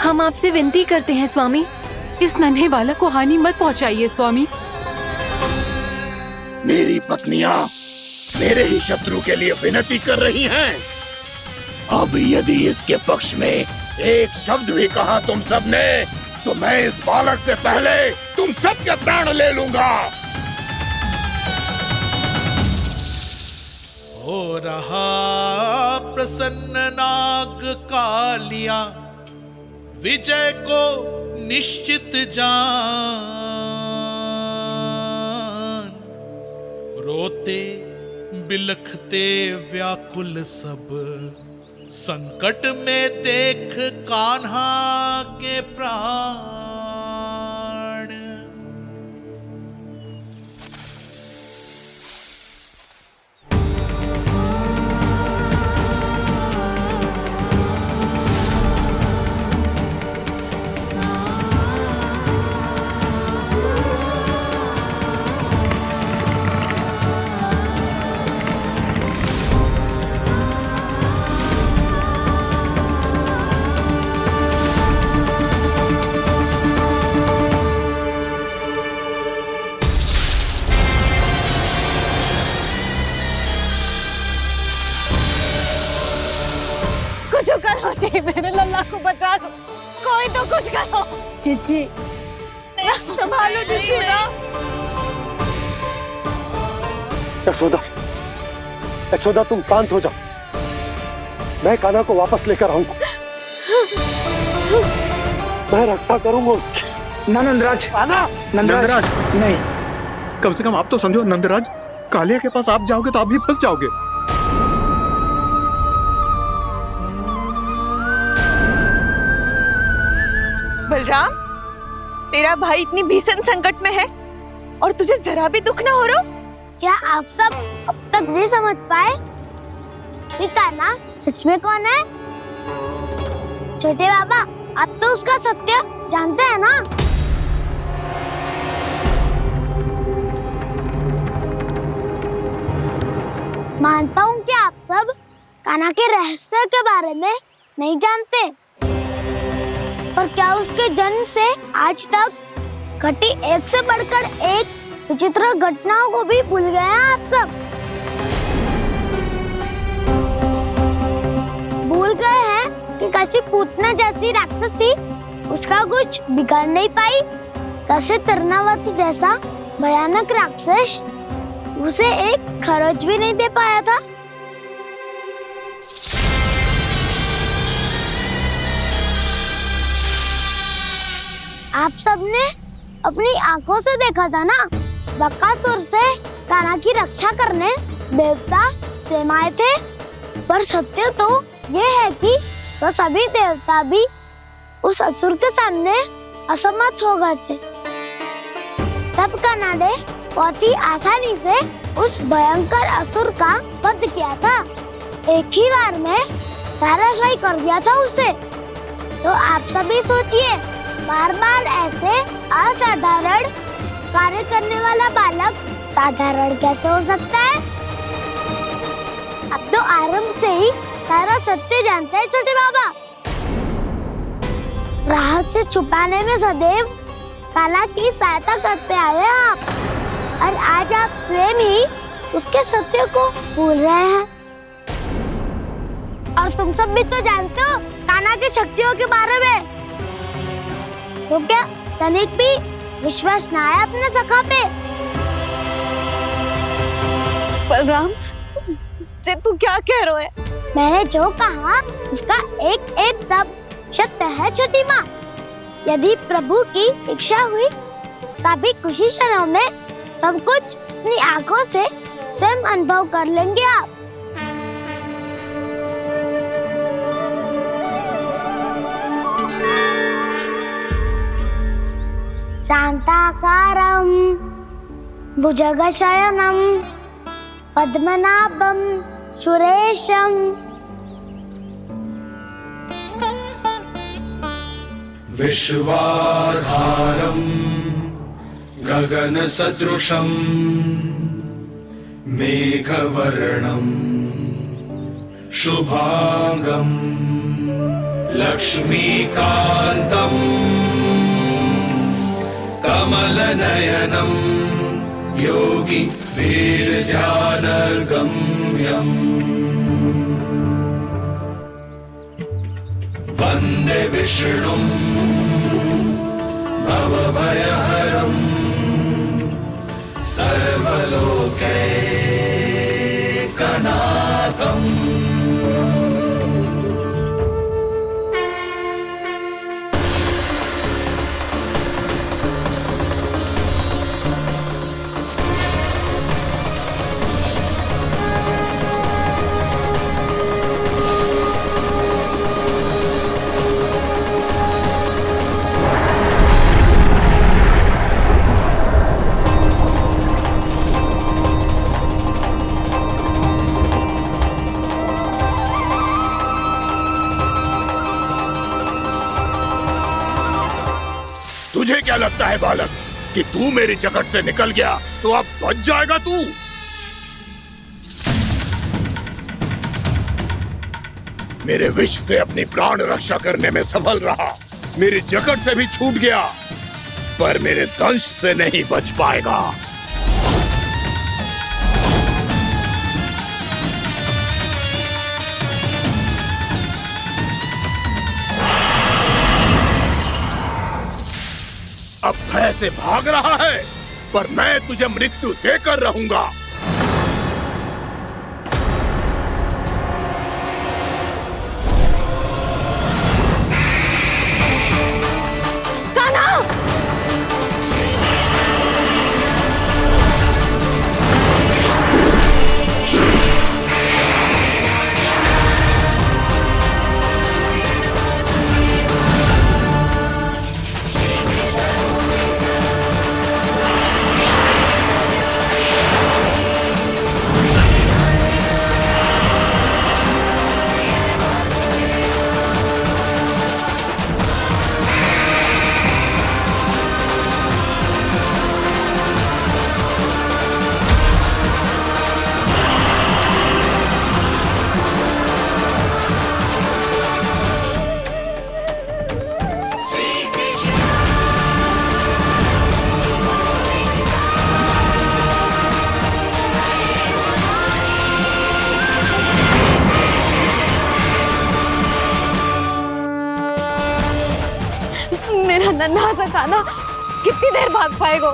हम आपसे विनती करते हैं स्वामी, इस नन्हे बालक को हानि मत पहुंचाइए स्वामी। मेरी पत्नियां मेरे ही शत्रु के लिए विनती कर रही हैं। अब यदि इसके पक्ष में एक शब्द भी कहा तुम सबने, तो मैं इस बालक से पहले तुम सबके प्राण ले लूंगा। हो रहा प्रसन्न नाग कालिया विजय को निश्चित जान। रोते बिलखते व्याकुल सब संकट में देख कान्हा के प्राण। कुछ करो जी, मेरे लल्ला को बचा लो, कोई तो कुछ करो। जीजी संभालो जीजी ना। यशोदा, यशोदा तुम शांत हो जाओ, मैं कान्हा को वापस लेकर आऊंगा, मैं रक्षा करूंगा उसकी। ना नंदराज, नंदराज नहीं। कम से कम आप तो समझो नंदराज, कालिया के पास आप जाओगे तो आप भी फंस जाओगे। बलराम, तेरा भाई इतनी भीषण संकट में है और तुझे जरा भी दुख ना हो रहा? क्या आप सब अब तक नहीं समझ पाए कि कान्हा सच में कौन है? छोटे बाबा, आप तो उसका सत्य जानते हैं ना? मानता हूँ कि आप सब कान्हा के रहस्य के बारे में नहीं जानते, पर क्या उसके जन्म से आज तक घटी एक से बढ़कर एक विचित्र घटनाओं को भी भूल गए हैं आप सब? भूल गए हैं कि कैसी पूतना जैसी राक्षसी उसका कुछ बिगाड़ नहीं पाई, कैसे तरनावती जैसा भयानक राक्षस उसे एक खरोच भी नहीं दे पाया था। आप सबने अपनी आंखों से देखा था ना, बकासुर से कान्हा की रक्षा करने देवता स्वयं आए थे, पर सत्य तो ये है कि वो सभी देवता भी उस असुर के सामने असमर्थ हो गए थे। तब कान्हा ने बहुत ही आसानी से उस भयंकर असुर का वध किया था, एक ही बार में धराशायी कर दिया था उसे। तो आप सभी सोचिए, बार बार ऐसे असाधारण कार्य करने वाला बालक साधारण कैसे हो सकता है? अब तो आरंभ से ही सारा सत्य जानते हैं छोटे बाबा। रहस्य छुपाने में सदैव कान्हा की सहायता करते आए हैं आप, और आज आप स्वयं ही उसके सत्य को भूल रहे हैं। और तुम सब भी तो जानते हो कान्हा की शक्तियों के बारे में, तो क्या तनिक भी विश्वास न आया अपने सखा पे? बलराम, जे तू क्या कह रहा है? मैंने जो कहा उसका एक एक शब्द सत्य है छोटी माँ। यदि प्रभु की इच्छा हुई तभी कुछ ही क्षणों में सब कुछ अपनी आंखों से स्वयं अनुभव कर लेंगे आप। शांताकारं भुजगशयनं पद्मनाभं सुरेशं विश्वाधारं गगनसदृशं मेघवर्णं शुभांगं लक्ष्मीकान्तं कमलनयनं योगी वीरध्यानगम्यम् वन्दे विष्णुं भवभयहरं सर्वलोकैकनाथम् तुझे क्या लगता है बालक कि तू मेरी जकड़ से निकल गया तो अब बच जाएगा तू? मेरे विष से अपनी प्राण रक्षा करने में सफल रहा, मेरी जकड़ से भी छूट गया, पर मेरे दंश से नहीं बच पाएगा। अब भय से भाग रहा है, पर मैं तुझे मृत्यु देकर रहूंगा। मेरा नन्हा सा कान्हा कितनी देर भाग पाएगा?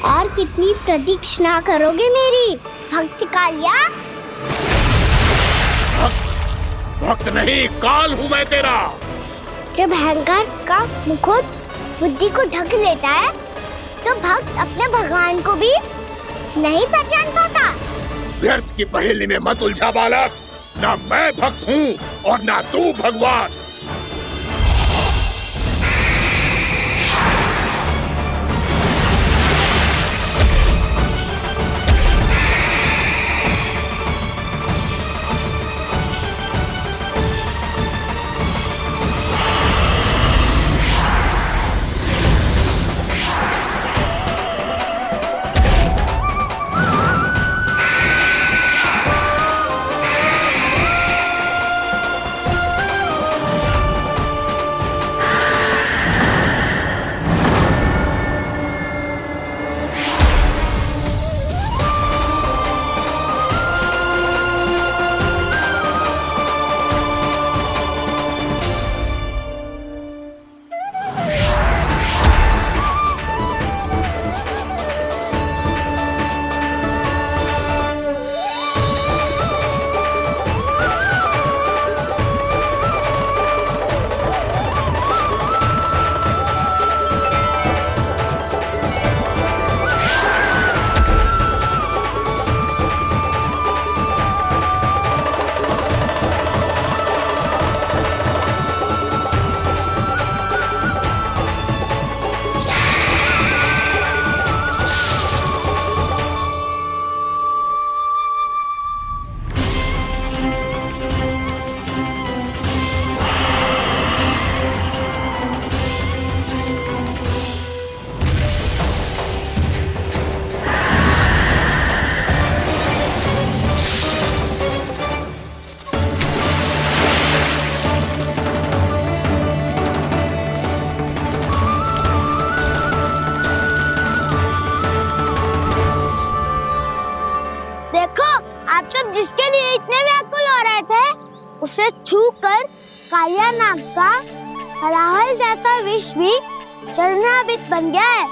और कितनी प्रतीक्षा करोगे मेरी भक्त कालिया? भक्त नहीं, काल हूँ मैं तेरा। जब अहंकार का मुकुट बुद्धि को ढक लेता है तो भक्त अपने भगवान को भी नहीं पहचान पाता। व्यर्थ की पहेली में मत उलझा बालक, ना मैं भक्त हूँ और ना तू भगवान। जिसके लिए इतने व्याकुल हो रहे थे, उसे छूकर कालिया नाग का हलाहल जैसा विष भी चरणामृत बन गया है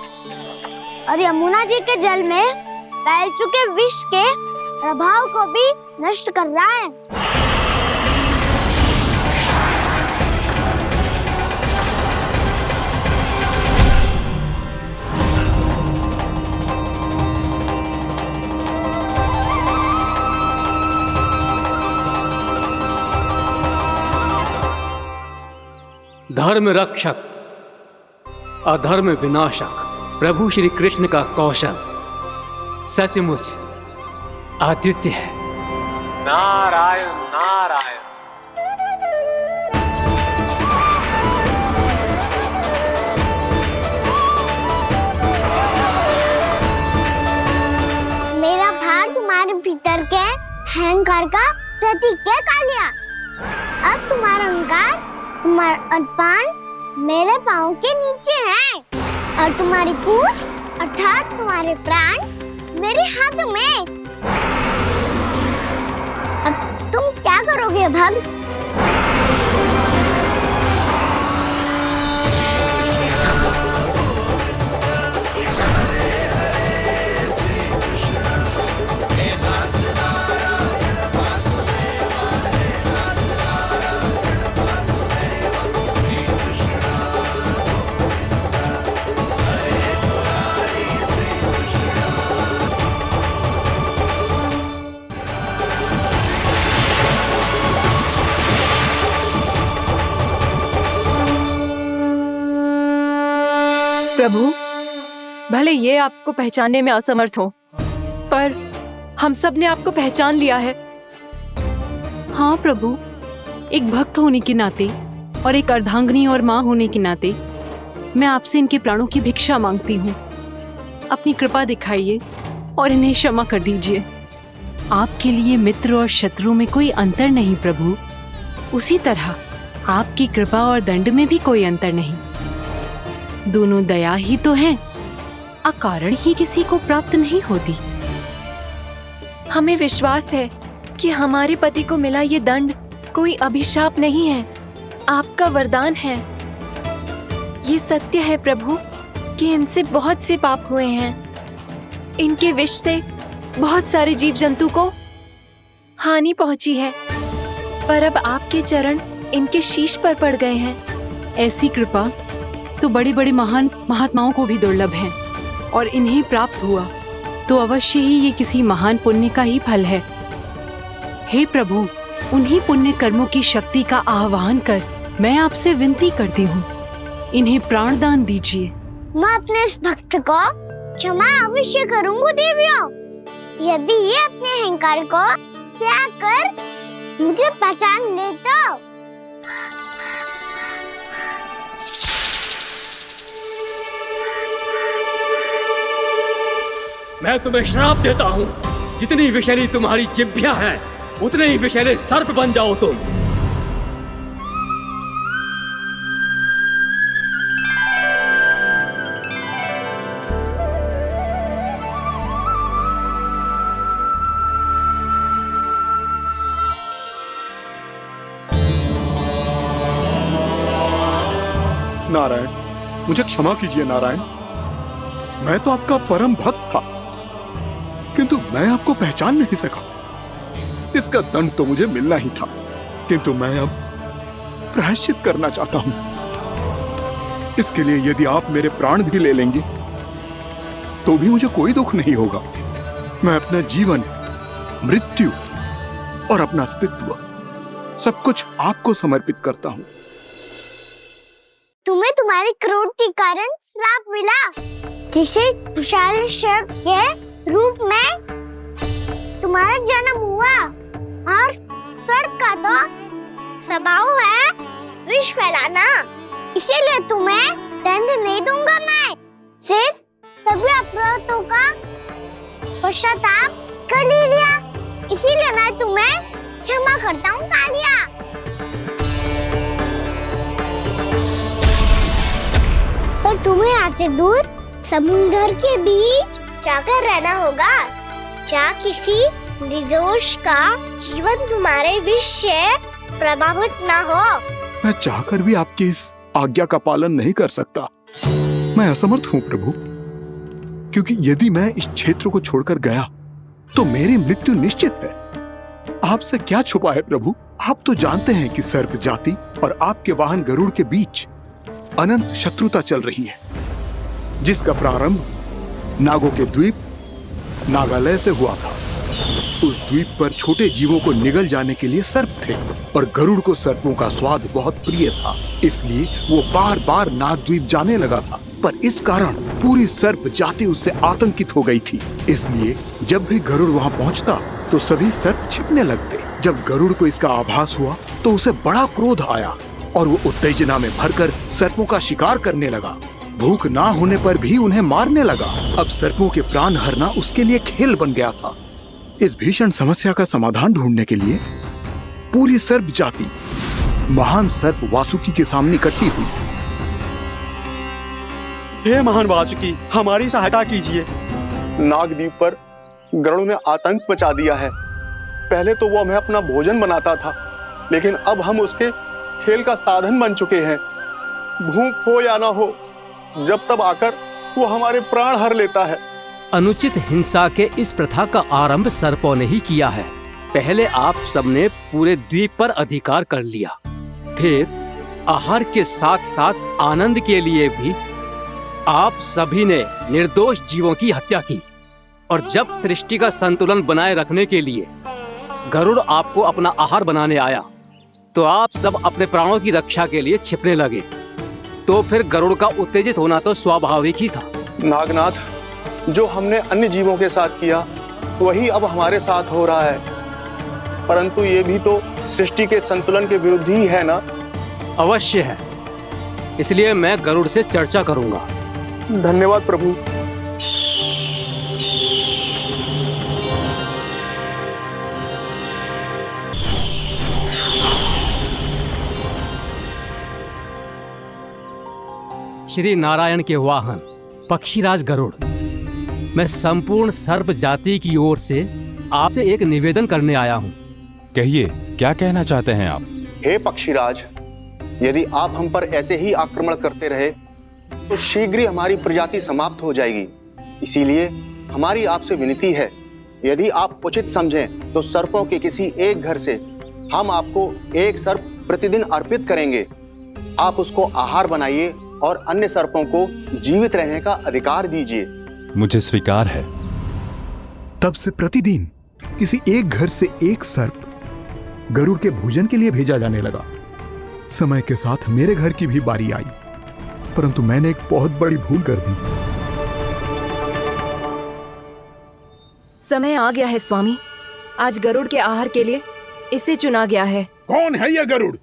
और यमुना जी के जल में फैल चुके विष के प्रभाव को भी नष्ट कर रहा है। धर्म रक्षक अधर्म विनाशक प्रभु श्री कृष्ण का कौशल सचमुच अद्वितीय है। नारायण नारायण। मेरा भाग तुम्हारे भीतर के अहंकार का प्रतीक है कालिया। अब तुम्हारा अहंकार, तुम्हारा अर्पण मेरे पाँव के नीचे है और तुम्हारी पूंछ अर्थात तुम्हारे प्राण मेरे हाथ में। अब तुम क्या करोगे भक्त? प्रभु, भले ये आपको पहचानने में असमर्थ हो, पर हम सब ने आपको पहचान लिया है। हाँ प्रभु, एक भक्त होने के नाते और एक अर्धांगिनी और माँ होने के नाते मैं आपसे इनके प्राणों की भिक्षा मांगती हूँ। अपनी कृपा दिखाइए और इन्हें क्षमा कर दीजिए। आपके लिए मित्र और शत्रु में कोई अंतर नहीं प्रभु। उसी तरह आपकी कृपा और दंड में भी कोई अंतर नहीं। दोनों दया ही तो हैं, अकारण ही किसी को प्राप्त नहीं होती। हमें विश्वास है कि हमारे पति को मिला ये दंड कोई अभिशाप नहीं है, आपका वरदान है। ये सत्य है प्रभु कि इनसे बहुत से पाप हुए हैं। इनके विष से बहुत सारे जीव जंतु को हानि पहुंची है, पर अब आपके चरण इनके शीश पर पड़ गए हैं। ऐसी कृपा तो बड़े बड़े महान महात्माओं को भी दुर्लभ है, और इन्हें प्राप्त हुआ तो अवश्य ही ये किसी महान पुण्य का ही फल है। हे प्रभु, उन्हीं पुण्य कर्मों की शक्ति का आह्वान कर मैं आपसे विनती करती हूँ, इन्हें प्राण दान दीजिए। मैं अपने इस भक्त को क्षमा अवश्य करूँगा देवियों, यदि ये अपने अहंकार को त्याग कर मुझे पहचान ले तो। मैं तुम्हें श्राप देता हूँ, जितनी विषैली तुम्हारी जिह्वा है उतने ही विषैले सर्प बन जाओ तुम। नारायण, मुझे क्षमा कीजिए नारायण। मैं तो आपका परम भक्त था, किंतु मैं आपको पहचान नहीं सका। इसका दंड तो मुझे मिलना ही था, किंतु मैं अब प्रायश्चित करना चाहता हूं। इसके लिए यदि आप मेरे प्राण भी ले लेंगे तो भी मुझे कोई दुख नहीं होगा। मैं अपना जीवन, मृत्यु और अपना अस्तित्व सब कुछ आपको समर्पित करता हूं। तुम्हें तुम्हारी क्रोध के कारण श्राप मिला, जिसे विशाल सर्प के रूप में तुम्हारा जन्म हुआ, और सर्प का तो स्वभाव है विष फैलाना। इसीलिए तुम्हें दंड नहीं दूंगा मैं। सिर्फ सभी अपराधों का पश्चाताप कर लिया, इसीलिए मैं तुम्हें क्षमा करता हूँ कालिया। पर तुम्हें यहाँ से दूर समुद्र के बीच जाकर रहना होगा, जहाँ किसी निर्दोष का जीवन तुम्हारे विष से प्रभावित ना हो। मैं चाहकर भी आपकी इस आज्ञा का पालन नहीं कर सकता। मैं असमर्थ हूँ प्रभु, क्योंकि यदि मैं इस क्षेत्र को छोड़कर गया तो मेरी मृत्यु निश्चित है। आपसे क्या छुपा है प्रभु? आप तो जानते हैं कि सर्प जाति और आपके वाहन गरुड़ के बीच अनंत शत्रुता चल रही है, जिसका प्रारंभ नागों के द्वीप नागालय से हुआ था। उस द्वीप पर छोटे जीवों को निगल जाने के लिए सर्प थे, और गरुड़ को सर्पों का स्वाद बहुत प्रिय था, इसलिए वो बार बार नागद्वीप जाने लगा था। पर इस कारण पूरी सर्प जाति उससे आतंकित हो गई थी। इसलिए जब भी गरुड़ वहां पहुंचता तो सभी सर्प छिपने लगते। जब गरुड़ को इसका आभास हुआ तो उसे बड़ा क्रोध आया और वो उत्तेजना में भरकर सर्पों का शिकार करने लगा। भूख ना होने पर भी उन्हें मारने लगा। अब सर्पों के प्राण हरना उसके लिए खेल बन गया था। इस भीषण समस्या का समाधान ढूंढने के लिए पूरी सर्प जाति महान सर्प वासुकी के सामने इकट्ठी हुई। हे महान वासुकी, हमारी सहायता कीजिए। नागद्वीप पर गरुड़ ने आतंक मचा दिया है। पहले तो वो हमें अपना भोजन बनाता था, लेकिन अब हम उसके खेल का साधन बन चुके हैं। भूख हो या ना हो, जब तब आकर वो हमारे प्राण हर लेता है। अनुचित हिंसा के इस प्रथा का आरंभ सर्पों ने ही किया है। पहले आप सबने पूरे द्वीप पर अधिकार कर लिया, फिर आहार के साथ साथ आनंद के लिए भी आप सभी ने निर्दोष जीवों की हत्या की। और जब सृष्टि का संतुलन बनाए रखने के लिए गरुड़ आपको अपना आहार बनाने आया तो आप सब अपने प्राणों की रक्षा के लिए छिपने लगे। तो फिर गरुड़ का उत्तेजित होना तो स्वाभाविक ही था। नागनाथ, जो हमने अन्य जीवों के साथ किया वही अब हमारे साथ हो रहा है, परंतु ये भी तो सृष्टि के संतुलन के विरुद्ध ही है ना? अवश्य है, इसलिए मैं गरुड़ से चर्चा करूंगा। धन्यवाद प्रभु। श्री नारायण के वाहन पक्षीराज गरुड़, मैं संपूर्ण सर्प जाति की ओर से आपसे एक निवेदन करने आया हूँ। कहिए, क्या कहना चाहते हैं आप? हे पक्षीराज, यदि आप हम पर ऐसे ही आक्रमण करते रहे तो शीघ्र ही हमारी प्रजाति समाप्त हो जाएगी। इसीलिए हमारी आपसे विनती है, यदि आप उचित समझें तो सर्पों के किसी एक घर से हम आपको एक सर्प प्रतिदिन अर्पित करेंगे। आप उसको आहार बनाइए और अन्य सर्पों को जीवित रहने का अधिकार दीजिए। मुझे स्वीकार है। तब से प्रतिदिन किसी एक घर से एक सर्प गरुड़ के भोजन के लिए भेजा जाने लगा। समय के साथ मेरे घर की भी बारी आई, परंतु मैंने एक बहुत बड़ी भूल कर दी। समय आ गया है स्वामी, आज गरुड़ के आहार के लिए इसे चुना गया है। कौन है यह गरुड़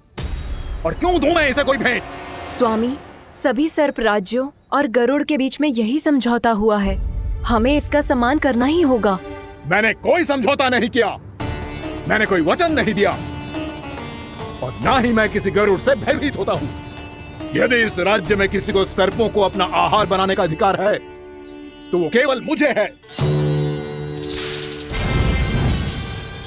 और क्यों दूं मैं इसे कोई भेंट? स्वामी, सभी सर्प राज्यों और गरुड़ के बीच में यही समझौता हुआ है, हमें इसका सम्मान करना ही होगा। मैंने कोई समझौता नहीं किया, मैंने कोई वचन नहीं दिया और ना ही मैं किसी गरुड़ से भयभीत होता हूँ। यदि इस राज्य में किसी को सर्पों को अपना आहार बनाने का अधिकार है तो वो केवल मुझे है।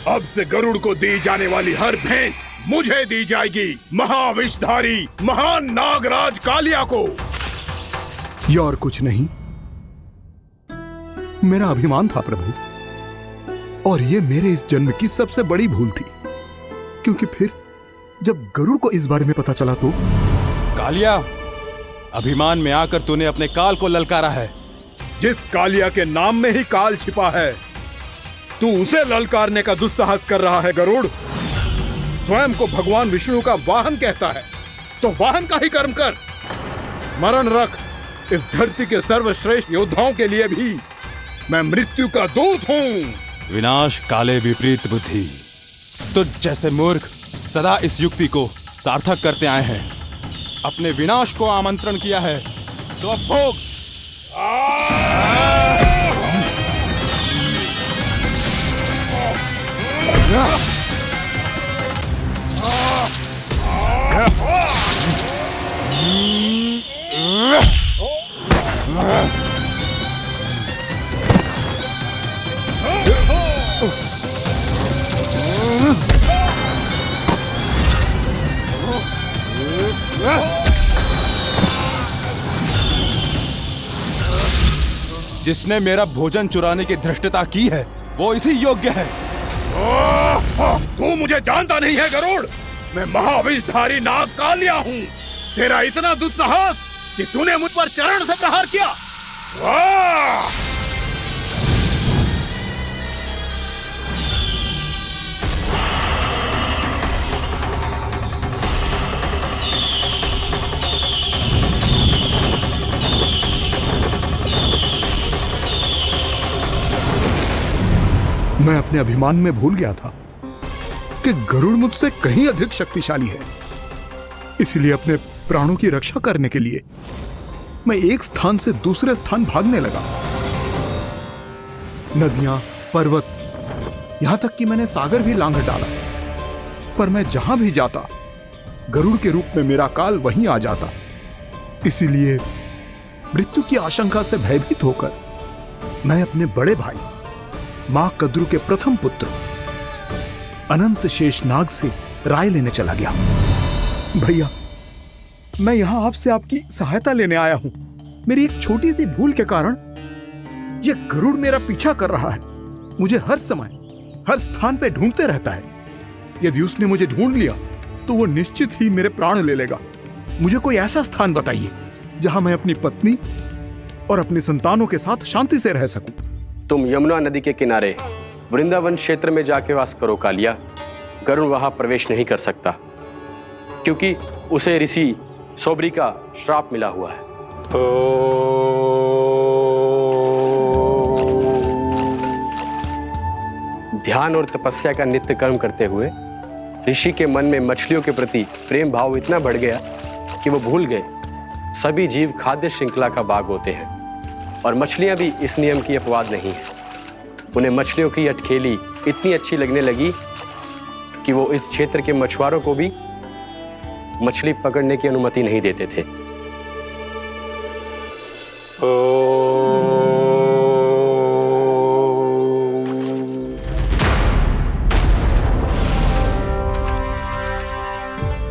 अब से गरुड़ को दी जाने वाली हर भेंट मुझे दी जाएगी, महाविषधारी महान नागराज कालिया को। यह और कुछ नहीं, मेरा अभिमान था प्रभु, और ये मेरे इस जन्म की सबसे बड़ी भूल थी। क्योंकि फिर जब गरुड़ को इस बारे में पता चला तो कालिया, अभिमान में आकर तूने अपने काल को ललकारा है। जिस कालिया के नाम में ही काल छिपा है, तू उसे ललकारने का दुस्साहस कर रहा है गरुड़। स्वयं को भगवान विष्णु का वाहन कहता है तो वाहन का ही कर्म कर। स्मरण रख, इस धरती के सर्वश्रेष्ठ योद्धाओं के लिए भी मैं मृत्यु का दूत हूँ। विनाश काले विपरीत बुद्धि, तुझ जैसे मूर्ख सदा इस युक्ति को सार्थक करते आए हैं। अपने विनाश को आमंत्रण किया है तो अब भोग। जिसने मेरा भोजन चुराने की धृष्टता की है वो इसी योग्य है। तू मुझे जानता नहीं है गरुड़, मैं महाविषधारी नाग कालिया हूँ। तेरा इतना दुस्साहस कि तूने मुझ पर चरण से प्रहार किया। मैं अपने अभिमान में भूल गया था कि गरुड़ मुझसे कहीं अधिक शक्तिशाली है। इसलिए अपने प्राणों की रक्षा करने के लिए मैं एक स्थान से दूसरे स्थान भागने लगा। नदियां, पर्वत, यहां तक कि मैंने सागर भी लांघ डाला, पर मैं जहां भी जाता गरुड़ के रूप में मेरा काल वहीं आ जाता। इसीलिए मृत्यु की आशंका से भयभीत होकर मैं अपने बड़े भाई मां कद्रु के प्रथम पुत्र अनंत शेषनाग से राय लेने चला गया। भैया, मैं यहां आपसे आपकी सहायता लेने आया हूं। मेरी एक छोटी सी भूल के कारण यह गरुड़ मेरा पीछा कर रहा है। मुझे हर समय हर स्थान पे ढूंढते रहता है। यदि उसने मुझे ढूंढ लिया तो वो निश्चित ही मेरे प्राण ले लेगा। मुझे कोई ऐसा स्थान बताइए जहां मैं अपनी पत्नी और अपने संतानों के साथ शांति से रह सकूं। तुम यमुना नदी के किनारे वृंदावन क्षेत्र में जाके वास करो कालिया। गरुड़ वहां प्रवेश नहीं कर सकता क्योंकि उसे ऋषि सोबरी का श्राप मिला हुआ है। ध्यान और तपस्या का नित्य कर्म करते हुए ऋषि के मन में मछलियों के प्रति प्रेम भाव इतना बढ़ गया कि वो भूल गए सभी जीव खाद्य श्रृंखला का भाग होते हैं और मछलियां भी इस नियम की अपवाद नहीं है। उन्हें मछलियों की अटखेली इतनी अच्छी लगने लगी कि वो इस क्षेत्र के मछुआरों को भी मछली पकड़ने की अनुमति नहीं देते थे।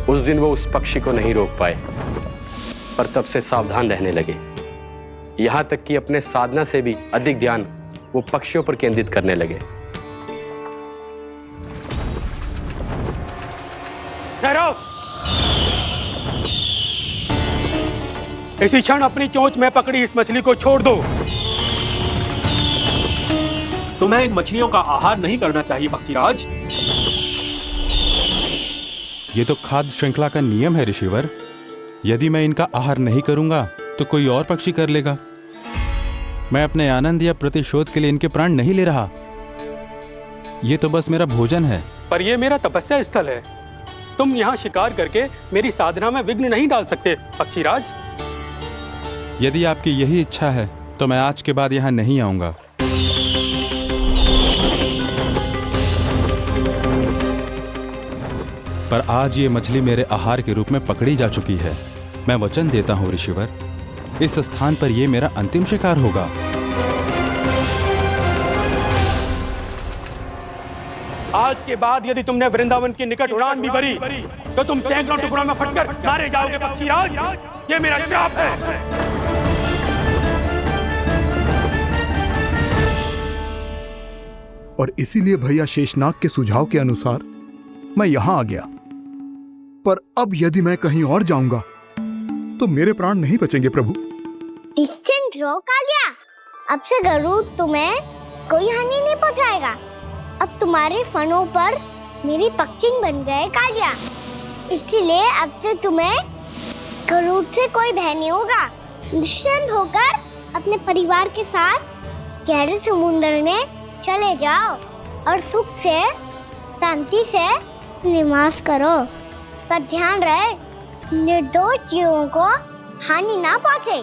उस दिन वो उस पक्षी को नहीं रोक पाए, पर तब से सावधान रहने लगे। यहां तक कि अपने साधना से भी अधिक ध्यान वो पक्षियों पर केंद्रित करने लगे। ठहरो! इसी क्षण अपनी चोंच में पकड़ी इस मछली को छोड़ दो। तुम्हें इन मछलियों का आहार नहीं करना चाहिए पक्षीराज। ये तो खाद्य श्रृंखला का नियम है ऋषिवर। यदि मैं इनका आहार नहीं करूंगा तो कोई और पक्षी कर लेगा। मैं अपने आनंद या प्रतिशोध के लिए इनके प्राण नहीं ले रहा। ये तो बस मेरा भोजन है। पर यह मेरा तपस्या स्थल है। तुम यहाँ शिकार करके मेरी साधना में विघ्न नहीं डाल सकते पक्षीराज। यदि आपकी यही इच्छा है तो मैं आज के बाद यहाँ नहीं आऊंगा। पर आज ये मछली मेरे आहार के रूप में पकड़ी जा चुकी है। मैं वचन देता हूँ ऋषिवर, इस स्थान पर यह मेरा अंतिम शिकार होगा। आज के बाद यदि तुमने वृंदावन के निकट उड़ान भी भरी तो तुम सैकड़ों टुकड़ों में फटकर मारे जाओगे पक्षीराज। ये मेरा श्राप है। और इसीलिए भैया शेषनाग के सुझाव के अनुसार मैं यहां आ गया। पर अब यदि मैं कहीं और जाऊंगा तो मेरे प्राण नहीं बचेंगे प्रभु। निश्चिंत रहो कालिया, अब से गरुड़ तुम्हें कोई हानि नहीं पहुंचाएगा। अब तुम्हारे फनों पर मेरी पक्षिंग बन गए कालिया, इसीलिए अब से तुम्हें गरुड़ से कोई भय नहीं होगा। निश्चिंत होकर अपने परिवार के साथ गहरे समुद्र में चले जाओ और सुख से शांति से निवास करो। पर ध्यान रहे निर्दोष जीवों को हानि ना पहुंचे।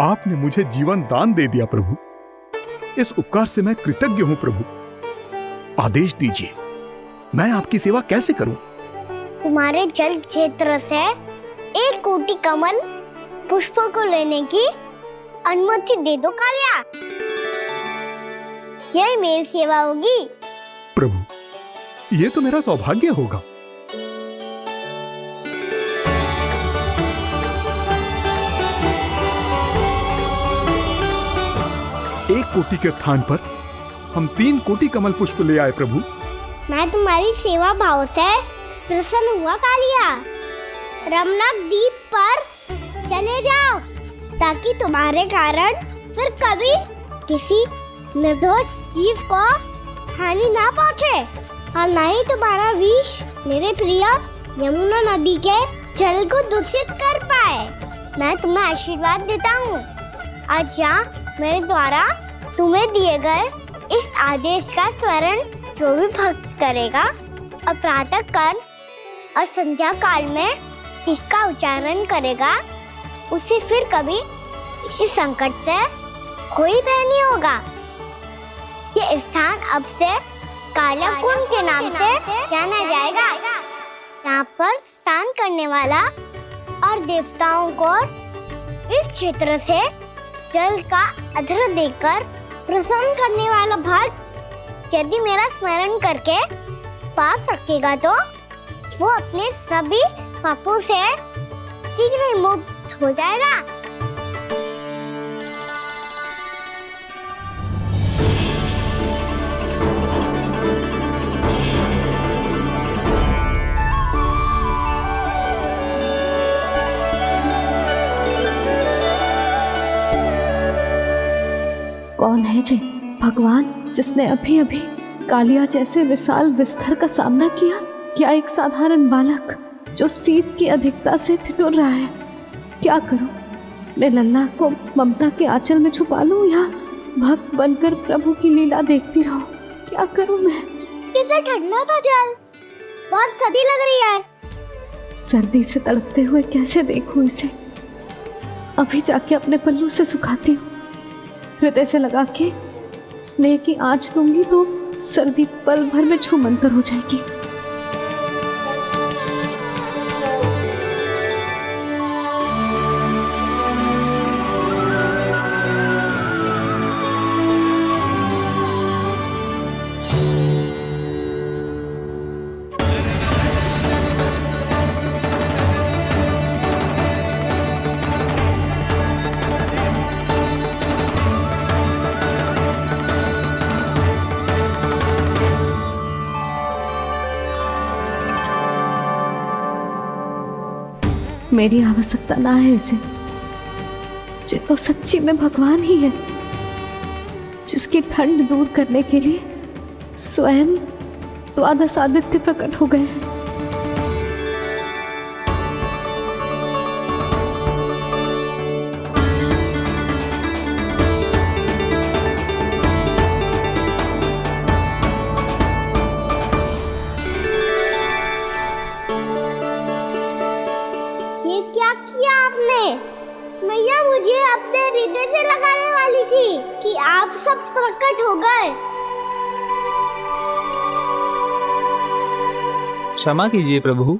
आपने मुझे जीवन दान दे दिया प्रभु, इस उपकार से मैं कृतज्ञ हूँ प्रभु। आदेश दीजिए, मैं आपकी सेवा कैसे करूं? तुम्हारे जल क्षेत्र से 1 कोटि कमल पुष्पों को लेने की अनुमति दे दो कालिया। यही मेरी सेवा होगी प्रभु। ये तो मेरा सौभाग्य होगा। एक कोटि के स्थान पर हम 3 कोटि कमल पुष्प ले आए प्रभु। मैं तुम्हारी सेवा भाव से प्रसन्न हुआ कालिया। रमनाक द्वीप पर चले जाओ ताकि तुम्हारे कारण फिर कभी किसी निर्दोष जीव को हानि ना पहुंचे और न ही तुम्हारा विष मेरे प्रिय यमुना नदी के जल को दूषित कर पाए। मैं तुम्हें आशीर्वाद देता हूँ। आज यहाँ मेरे द्वारा तुम्हें दिए गए इस आदेश का स्मरण जो भी भक्त करेगा और प्रातः काल और संध्या काल में इसका उच्चारण करेगा, उसे फिर कभी किसी संकट से कोई भय नहीं होगा। ये स्थान अब से कालिया कुंड के नाम से जाना जाएगा। यहाँ पर स्नान करने वाला और देवताओं को इस क्षेत्र से जल का अधर देकर प्रसन्न करने वाला भक्त यदि मेरा स्मरण करके पास रखेगा तो वो अपने सभी पापों से शीघ्र ही मुक्त हो जाएगा। कौन है जी भगवान जिसने अभी अभी कालिया जैसे विशाल विस्तर का सामना किया? क्या एक साधारण बालक जो शीत की अधिकता से ठिठुर रहा है? क्या करूं? मैं लल्ला को ममता के आंचल में छुपा लूं या भक्त बनकर प्रभु की लीला देखती रहूं? क्या करूं मैं? कितना ठंडा था जल, बहुत सर्दी लग रही है। सर्दी से तड़पते हुए कैसे देखूं इसे? अभी जाके अपने पल्लू से सुखाती हूँ। हृदय से लगा के स्नेह की आंच दूंगी तो सर्दी पल भर में छूमंतर हो जाएगी। मेरी आवश्यकता ना है इसे। ये तो सच्ची में भगवान ही है जिसकी ठंड दूर करने के लिए स्वयं द्वादश आदित्य प्रकट हो गए हैं। मैया मुझे अपने हृदय से लगाने वाली थी कि आप सब प्रकट हो गए। क्षमा कीजिए प्रभु,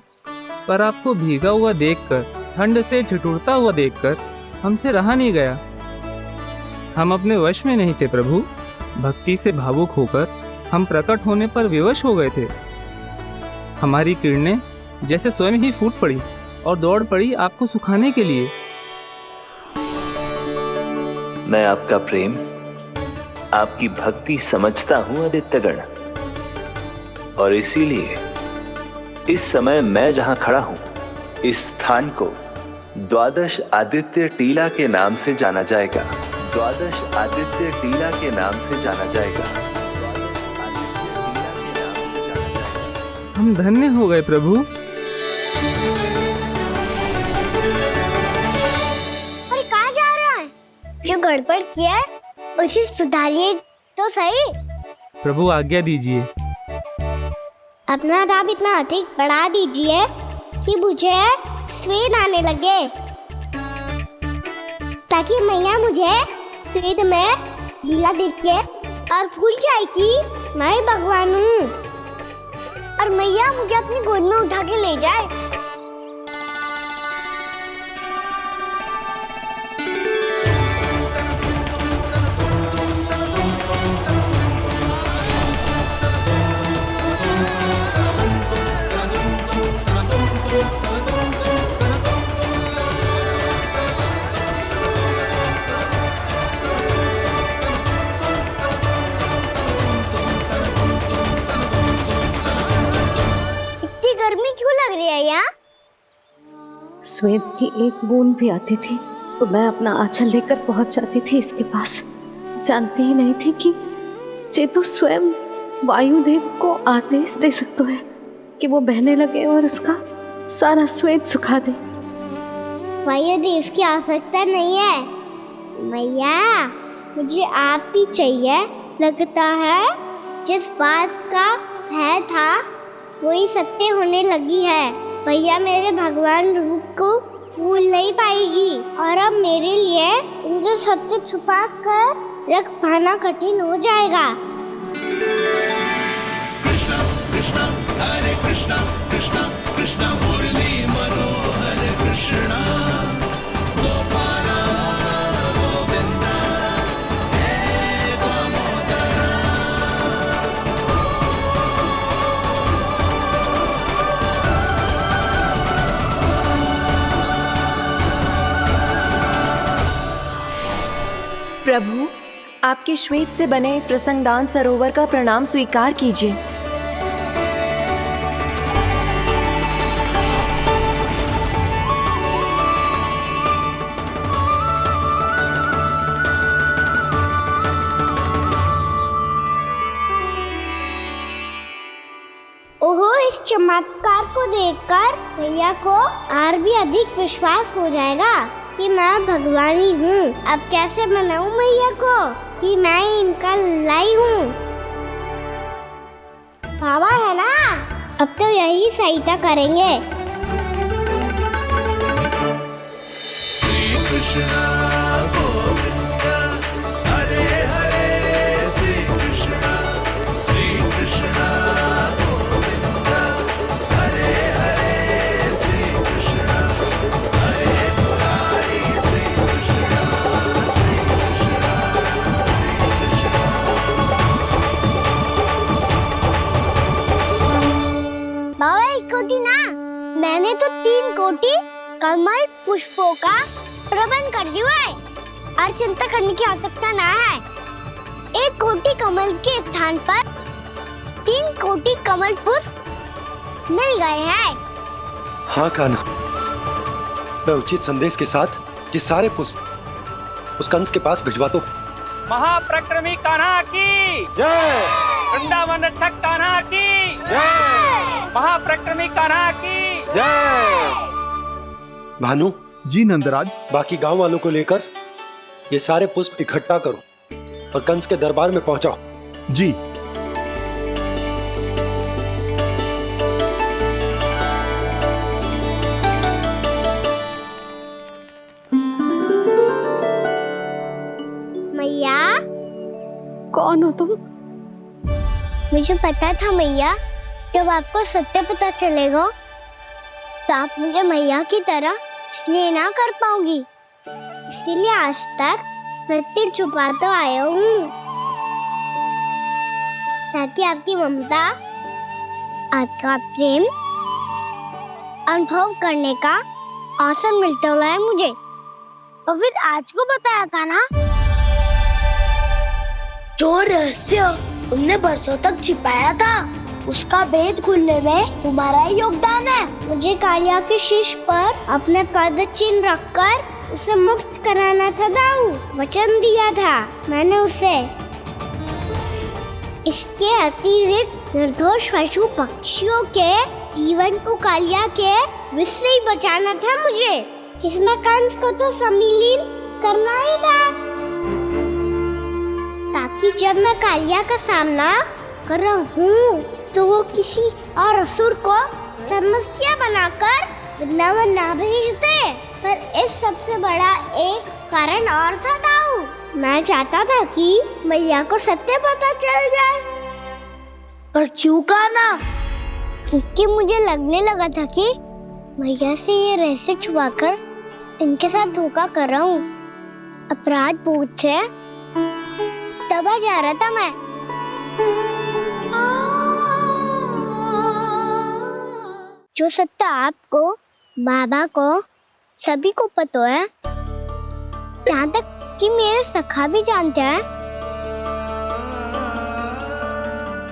पर आपको भीगा हुआ देखकर, ठंड से ठिठुरता हुआ देखकर हमसे रहा नहीं गया। हम अपने वश में नहीं थे प्रभु। भक्ति से भावुक होकर हम प्रकट होने पर विवश हो गए थे। हमारी किरणें जैसे स्वयं ही फूट पड़ी और दौड़ पड़ी आपको सुखाने के लिए। मैं आपका प्रेम, आपकी भक्ति समझता हूं आदित्यगण, और इसीलिए इस समय मैं जहां खड़ा हूं, इस स्थान को द्वादश आदित्य टीला के नाम से जाना जाएगा। द्वादश आदित्य टीला के नाम से जाना जाएगा। हम धन्य हो गए प्रभु। और कहाँ जा रहा है? जो गड़बड़ किया उसे सुधारिए तो सही। प्रभु आज्ञा दीजिए। अपना दाम इतना अधिक बढ़ा दीजिए कि मुझे स्वेद आने लगे, ताकि मैया मुझे स्वेद में लीला देख के और भूल जाए कि मैं ही भगवान हूँ, और मैया मुझे अपनी गोद में उठा के ले जाए। स्वेद की एक बूंद भी आती थी तो मैं अपना आंचल लेकर पहुंच जाती थी इसके पास। जानती ही नहीं थी कि ये तो स्वयं वायुदेव को आदेश दे सकते हैं कि वो बहने लगे और उसका सारा स्वेद सुखा दे। वायुदेव की आवश्यकता नहीं है मैया, मुझे आप ही चाहिए लगता है जिस बात का भय था वही सत्य होने लगी है। भैया मेरे भगवान रूप को भूल नहीं पाएगी और अब मेरे लिए उनके सत्य छुपा कर रख पाना कठिन हो जाएगा। कृष्णा कृष्णा हरे कृष्णा कृष्णा कृष्णा मुरली मनोहर कृष्णा गोपाला गोविंदा हे दामोदरा। प्रभु, आपके श्वेत से बने इस प्रसंगदान सरोवर का प्रणाम स्वीकार कीजिए। ओहो, इस चमत्कार को देखकर भैया को और भी अधिक विश्वास हो जाएगा कि मैं भगवान ही हूँ। अब कैसे मनाऊं मैया को कि मैं इनका लाई हूँ। बाबा है ना, अब तो यही सहायता करेंगे। श्री कृष्णा गोविंदा हरे हरे श्री कृष्णा गोविंदा हरे हरे श्री कृष्णा हरे मुरारी श्री कृष्णा श्री कृष्णा श्री कृष्णा। बाबा एक कोटि ना, मैंने तो 3 कोटि कमल पुष्पों का प्रबंध कर दिया है और चिंता करने की आवश्यकता ना है। 1 कोटि कमल के स्थान पर 3 कोटि कमल पुष्प मिल गए हैं। हाँ कान्हा, मैं उचित संदेश के साथ ये सारे पुष्प उस कंस के पास भिजवा दो। महाप्रक्रमी कान्हा की जय। वृंदावन रक्षक कान्हा की जय। महाप्रक्रमी कान्हा की जय। भानु जी नंदराज, बाकी गांव वालों को लेकर ये सारे पुष्प इकट्ठा करो और कंस के दरबार में पहुंचाओ। जी। मैया, कौन हो तुम? मुझे पता था मैया, जब आपको सत्य पता चलेगा तो आप मुझे मैया की तरह स्नेह ना कर पाओगी, इसलिए आज तक सत्य छुपाता आया हूँ ताकि आपकी ममता, आपका प्रेम अनुभव करने का अवसर मिलता हुआ है मुझे। और फिर आज को बताया था ना, जो रहस्य तुमने बरसों तक छिपाया था उसका भेद खुलने में तुम्हारा ही योगदान है। मुझे कालिया के शीश पर अपने पद चिन्ह रखकर उसे मुक्त कराना था दाऊ, वचन दिया था मैंने उसे। इसके अतिरिक्त निर्दोष पशु पक्षियों के जीवन को कालिया के विष से ही बचाना था मुझे। इसमें कंस को तो सम्मिलित करना ही था ताकि जब मैं कालिया का सामना कर रहा हूँ तो वो किसी और असुर को समस्या बनाकर वृंदावन ना भेज दे। पर इस सबसे बड़ा एक कारण और था दाऊ, मैं चाहता था कि मैया को सत्य पता चल जाए। पर क्यों कहा ना? क्योंकि मुझे लगने लगा था कि मैया से ये रहस्य छुपाकर इनके साथ धोखा कर रहा हूँ। अपराध बोध से दबा जा रहा था मैं। जो सत्य आपको, बाबा को, सभी को पता है, यहाँ तक कि मेरे सखा भी जानते हैं,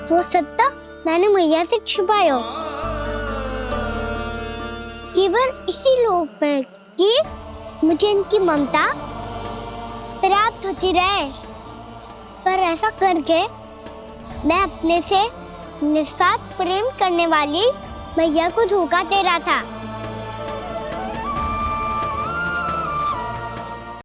वो सत्य मैंने मैया से छिपाया केवल इसी लोक में कि मुझे इनकी ममता प्राप्त होती रहे। पर ऐसा करके मैं अपने से निस्वार्थ प्रेम करने वाली मैया को धोखा दे रहा था।